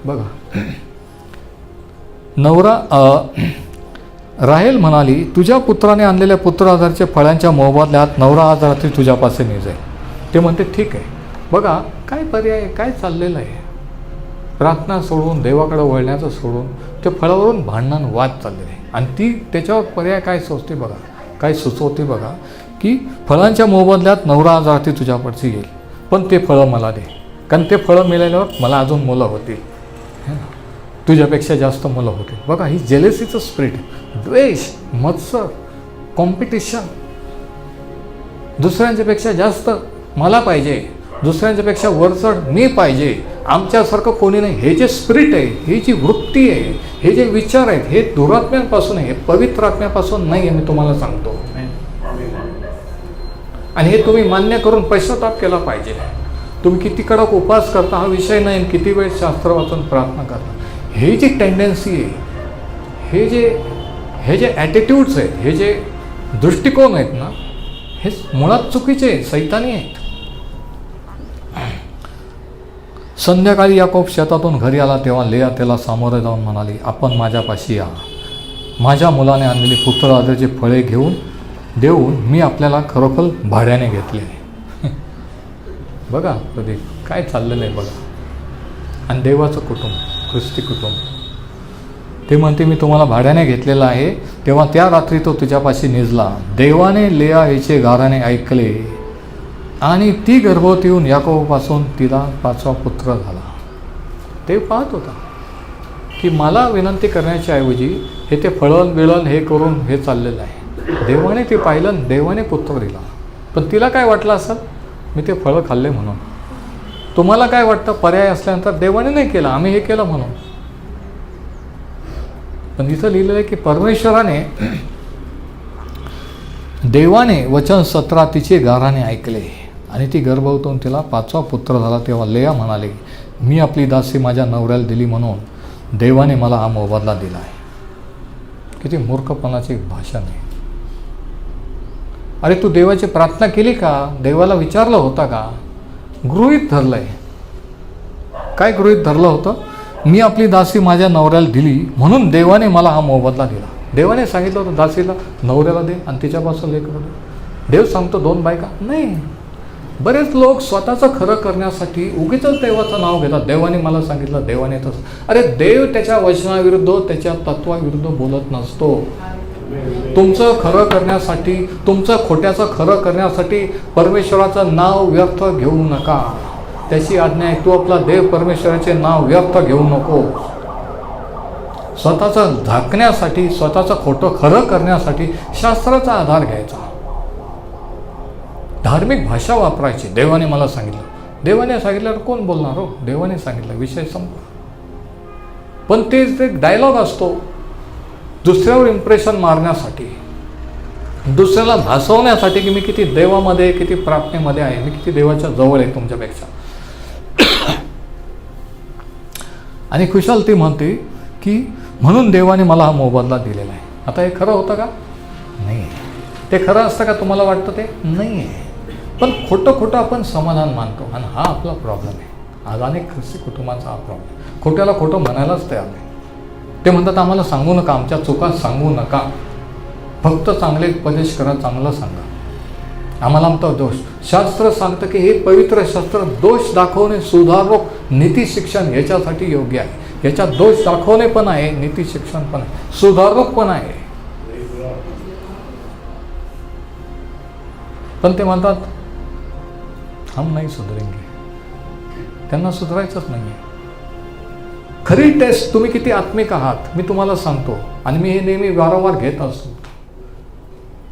बघा, राहेल म्हणाली, तुझ्या पुत्राने आणलेल्या पुत्र-आधारच्या फळांच्या मोबदल्यात नवरा आज रात्री तुझ्यापाशी नाही जाईल. ते म्हणते ठीक आहे. बघा काय पर्याय, काय चाललेलं आहे. प्रार्थना सोडून देवाकडे वळण्याचं सोडून ते फळावरून भांडण वाद चाललेले आहे. आणि ती त्याच्यावर पर्याय काय सोचते बघा, काय सुचवते बघा, की फळांच्या मोबदल्यात नवरा आज रात्री तुझ्यापाशी येईल, पण ते फळं मला दे, कारण ते फळं मिळाल्यावर मला अजून मुलं होतील, तुझ्यापेक्षा जास्त मुलं होतील. बघा, ही जेलेसीचं स्पिरिट, द्वेष, मत्सर, कॉम्पिटिशन, दुसऱ्यांच्यापेक्षा जास्त मला पाहिजे, दुसऱ्यांच्यापेक्षा वरचढ मी पाहिजे, आमच्यासारखं कोणी नाही, हे जे स्पिरिट आहे, ही जी वृत्ती आहे, हे जे विचार आहेत, हे दुरात्म्यांपासून आहे, हे पवित्र आत्म्यापासून नाही आहे. मी तुम्हाला सांगतो, आणि हे तुम्ही मान्य करून पश्चाताप केला पाहिजे. तुम्ही किती कडक उपास करता हा विषय नाही, किती वेळ शास्त्र वाचून प्रार्थना करता, हे जी टेंडन्सी आहे, हे जे ॲटिट्यूड्स आहेत, हे जे दृष्टिकोन आहेत ना, हे मुळात चुकीचे आहेत, सैतानी आहेत. संध्याकाळी याकोब शेतातून घरी आला तेव्हा लेया त्याला सामोरे जाऊन म्हणाली, आपण माझ्यापाशी या. माझ्या मुलाने आणलेली पुत्र आदरची फळे देऊन मी आपल्याला खरोखर भाड्याने घेतले. बघा कधी काय चाललेलं आहे बघा. आणि देवाचं कुटुंब, ख्रिस्ती कुटुंब, ते म्हणते मी तुम्हाला भाड्याने घेतलेलं आहे. तेव्हा त्या रात्री तो तुझ्यापाशी निजला. देवाने लेया याचे गाराने ऐकले आणि ती गर्भवती होऊन याकोबापासून तिला 5वा पुत्र झाला. ते पाहत होता की मला विनंती करण्याच्या ऐवजी हे ते फळण बिळण हे करून हे चाललेलं आहे. देवाने ते पाहिलं, देवाने पुत्र दिला. पण तिला काय वाटलं असं, मी ते फळं खाल्ले म्हणून. तुम्हाला काय वाटतं, पर्याय असल्यानंतर देवाने नाही केलं, आम्ही हे केलं म्हणून. पण इथं लिहिलेलं आहे की परमेश्वराने, देवाने वचन 17 तिचे गाराने ऐकले आणि ती गर्भवतून तिला 5वा पुत्र झाला. तेव्हा लेया म्हणाले, मी आपली दासी माझ्या नवऱ्याला दिली म्हणून देवाने मला हा मोबदला दिला आहे. किती मूर्खपणाची भाषा नाही. अरे तू देवाची प्रार्थना केली का, देवाला विचारलं होता का, गृहीत धरलंय. काय गृहीत धरलं होतं, मी आपली दासी माझ्या नवऱ्याला दिली म्हणून देवाने मला हा मोबदला दिला. देवाने सांगितलं होतं दासीला नवऱ्याला दे आणि तिच्यापासून लेकरू दे. देव सांगतो 2 बायका नाही. बरेच लोक स्वतःचं खरं करण्यासाठी उगीच देवाचं नाव घेतात. देवाने मला सांगितलं, देवाने तसं. अरे देव त्याच्या वचनाविरुद्ध, त्याच्या तत्वाविरुद्ध बोलत नसतो. तुमचं खरं करण्यासाठी, तुमचं खोट्याचं खरं करण्यासाठी परमेश्वराचं नाव व्यर्थ घेऊ नका. त्याची आज्ञा आहे, तू आपला देव परमेश्वराचे नाव व्यर्थ घेऊ नको. स्वतःचं झाकण्यासाठी, स्वतःचं खोटं खरं करण्यासाठी शास्त्राचा आधार घ्यायचा, धार्मिक भाषा वापरायची. देवाने मला सांगितलं, देवाने सांगितल्यावर कोण बोलणार हो, देवाने सांगितलं, विषय संपला. पण तेच एक डायलॉग असतो दुसऱ्यावर इम्प्रेशन मारण्यासाठी, दुसऱ्याला भासवण्यासाठी की मी किती देवामध्ये, किती प्रार्थनेमध्ये आहे, मी किती देवाच्या जवळ आहे तुमच्यापेक्षा. आणि खुशाल ती म्हणते की म्हणून देवाने मला हा मोबदला दिलेला आहे. आता हे खरं होतं का, नाही. ते खरं असतं का तुम्हाला वाटतं, ते नाही आहे. पण खोटं आपण समाधान मानतो आणि हा आपला प्रॉब्लेम आहे. आज अनेक ख्रिस्ती कुटुंबांचा हा प्रॉब्लेम. खोट्याला खोटं म्हणायलाच तयार नाही. ते म्हणतात आम्हाला सांगू नका, आमच्या चुका सांगू नका, फक्त चांगले उपदेश करा, चांगलं सांगा, आम्हाला आमचा दोष. शास्त्र सांगतं की हे पवित्र शास्त्र दोष दाखवणे, सुधारक, नीती शिक्षण याच्यासाठी योग्य आहे. याच्यात दोष दाखवणे पण आहे, नीती शिक्षण पण आहे, सुधारक पण आहे. पण ते म्हणतात हम नाही सुधरेंगे. त्यांना सुधारायचंच नाही आहे. खरी टेस्ट तुम्ही किती आत्मिक आहात मी तुम्हाला सांगतो, आणि मी हे नेहमी वारंवार घेत असतो.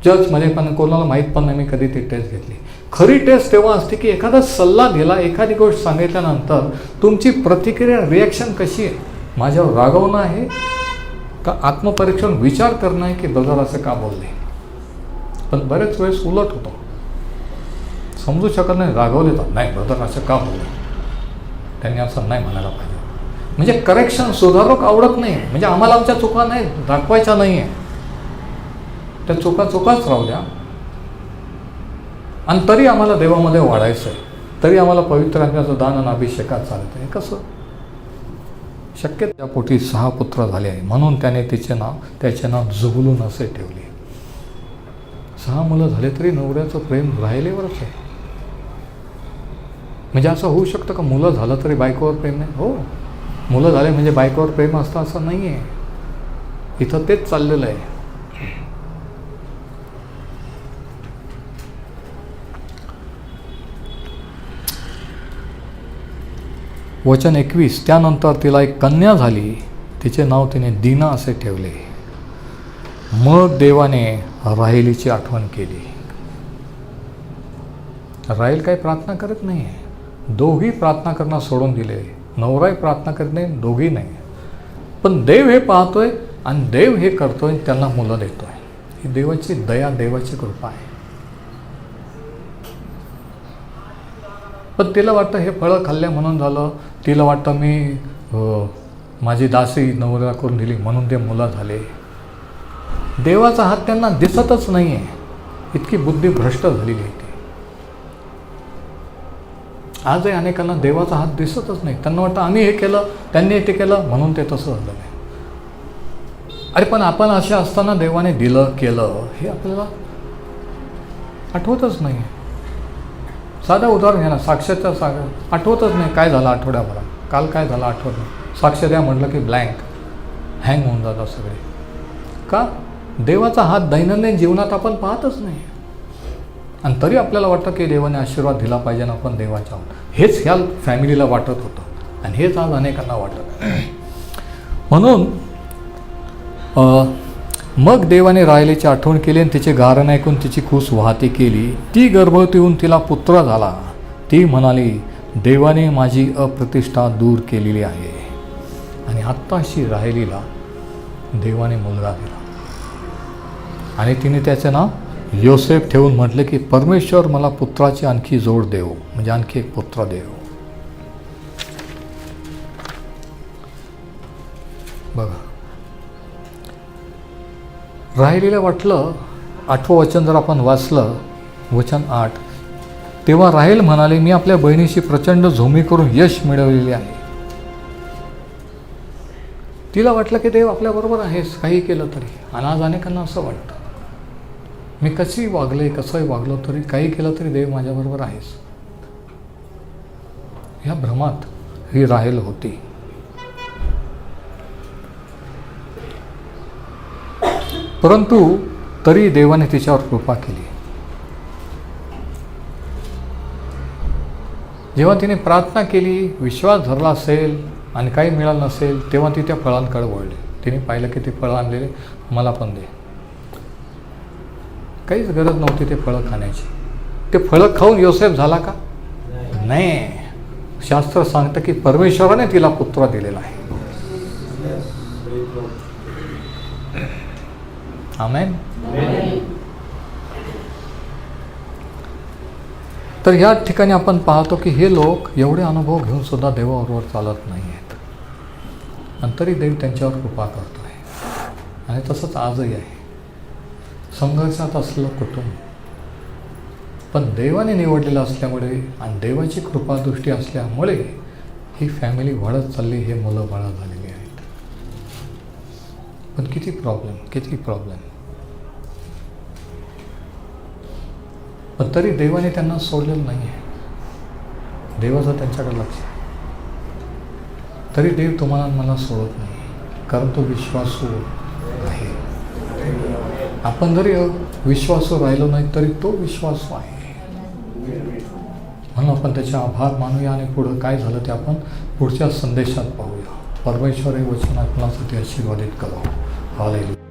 चर्चमध्ये पण कोणाला माहीत पण नाही मी कधी ती टेस्ट घेतली. खरी टेस्ट तेव्हा असते की एखादा सल्ला दिला, एखादी गोष्ट सांगितल्यानंतर तुमची प्रतिक्रिया, रिॲक्शन कशी आहे. माझ्यावर रागवणं आहे का आत्मपरीक्षण विचार करणं आहे की ब्रदर असं का बोलले. पण बरेच वेळेस उलट होतो, समजू शकत नाही, रागवले तर नाही ब्रदर असं का बोलले, त्यांनी असं नाही म्हणायला पाहिजे. म्हणजे करेक्शन, सुधारक आवडत नाही. म्हणजे आम्हाला आमच्या चुका नाही दाखवायच्या नाही आहे, त्या चुकाच राहू द्या. आणि तरी आम्हाला देवामध्ये वाढायचं आहे, तरी आम्हाला पवित्र आत्म्याचं दान आणि अभिषेकात चालत आहे. कसं शक्य. त्या पोटी 6 पुत्र झाले आहे, म्हणून त्याने त्याचे नाव जुबुलून असे ठेवले. 6 मुलं झाले तरी नवऱ्याचं प्रेम राहिलेवरच आहे. म्हणजे असं होऊ शकतं का मुलं झालं तरी बायकोवर प्रेम नाही? हो, मुलं झाले म्हणजे बायकोवर प्रेम असतं असं नाही आहे. इथं तेच चाललेलं आहे. वचन 21, त्यानंतर तिला एक कन्या झाली, तिचे नाव तिने दीना असे ठेवले. मग देवाने राहेलीची आठवण केली. राहेल काही प्रार्थना करत नाही आहे, दोघी प्रार्थना करणं सोडून दिले. नवराही प्रार्थना करत नाही, दोघी नाही. पण देव हे पाहतोय आणि देव हे करतोय, त्यांना मुलं देतोय. ही देवाची दया, देवाची कृपा आहे. पण तिला वाटतं हे फळं खाल्ल्या म्हणून झालं, तिला वाटतं मी माझी दासी नवऱ्याला करून दिली म्हणून ते मुलं झाले. देवाचा हात त्यांना दिसतच नाही आहे, इतकी बुद्धी भ्रष्ट झालेली आहे ती. आजही अनेकांना देवाचा हात दिसतच नाही. त्यांना वाटतं आम्ही हे केलं, त्यांनी ते केलं म्हणून ते तसं झालं नाही. अरे पण आपण असे असताना देवाने दिलं केलं हे आपल्याला आठवतच नाही. साधं उदाहरण घ्या ना, साक्षाच्या आठवतच नाही काय झालं आठवड्याभरात, काल काय झालं आठवत नाही. साक्ष द्या म्हटलं की ब्लँक, हँग होऊन जातात सगळे. का? देवाचा हात दैनंदिन जीवनात आपण पाहतच नाही. आणि तरी आपल्याला वाटतं की देवाने आशीर्वाद दिला पाहिजे ना आपण देवाच्या आहोत. हेच ह्या फॅमिलीला वाटत होतं आणि हेच आज अनेकांना वाटत. म्हणून मग देवाने राहेलीची आठवण केली आणि तिचे गारण ऐकून तिची कूस वाहती केली. ती गर्भवती होऊन तिला पुत्र झाला. ती म्हणाली, देवाने माझी अप्रतिष्ठा दूर केलेली आहे. आणि आत्ताशी राहेलीला देवाने मुलगा दिला आणि तिने त्याचे नाव योसेफ ठेवून म्हटले की परमेश्वर मला पुत्राची आणखी जोड देव, म्हणजे आणखी एक पुत्र देव. बघा, राहेलीला वाटलं, 8वं वचन जर आपण वाचलं, वचन 8, तेव्हा राहेल म्हणाले, मी आपल्या बहिणीशी प्रचंड झोमी करून यश मिळवलेले आहे. तिला वाटलं की देव आपल्याबरोबर आहेस काही केलं तरी. आणि आज अनेकांना असं वाटतं, मी कशी वागले, कसंही वागलो तरी, काही केलं तरी देव माझ्याबरोबर आहेस. ह्या भ्रमात ही राहेल होती. परंतु तरी देवाने तिच्यावर कृपा केली. जेव्हा तिने प्रार्थना केली, विश्वास धरला असेल आणि काही मिळालं नसेल, तेव्हा ती त्या फळांकडे वळली. तिने पाहिलं की ते फळं आणलेले मला पण दे. काहीच गरज नव्हती ते फळं खाण्याची. ते फळं खाऊन योसेफ झाला का? नाही. शास्त्र सांगतं की परमेश्वराने तिला पुत्र दिलेला आहे. आमेन. तर या ठिकाणी आपण पाहतो की हे लोक एवढे अनुभव घेऊन सुद्धा देवाबरोबर चालत नाही आहेत, आणि तरी देव त्यांच्यावर कृपा करतो आहे. आणि तसंच आजही आहे. संघर्षात असलं कुटुंब, पण देवाने निवडलेलं असल्यामुळे आणि देवाची कृपादृष्टी असल्यामुळे ही फॅमिली वाढत चालली, हे मुलं बाळा झालेली आहेत. पण किती प्रॉब्लेम. पण तरी देवाने त्यांना सोडलेलं नाही आहे. देवाचं त्यांच्याकडे लक्ष आहे. तरी देव तुम्हाला मला सोडत नाही, कारण तो विश्वासू आहे. आपण जरी विश्वासू राहिलो नाही तरी तो विश्वासू आहे. म्हणून आपण त्याचे आभार मानूया आणि पुढं काय झालं ते आपण पुढच्या संदेशात पाहूया. परमेश्वर हे वचन आपणासाठी आशीर्वादित करो. हालेलुया.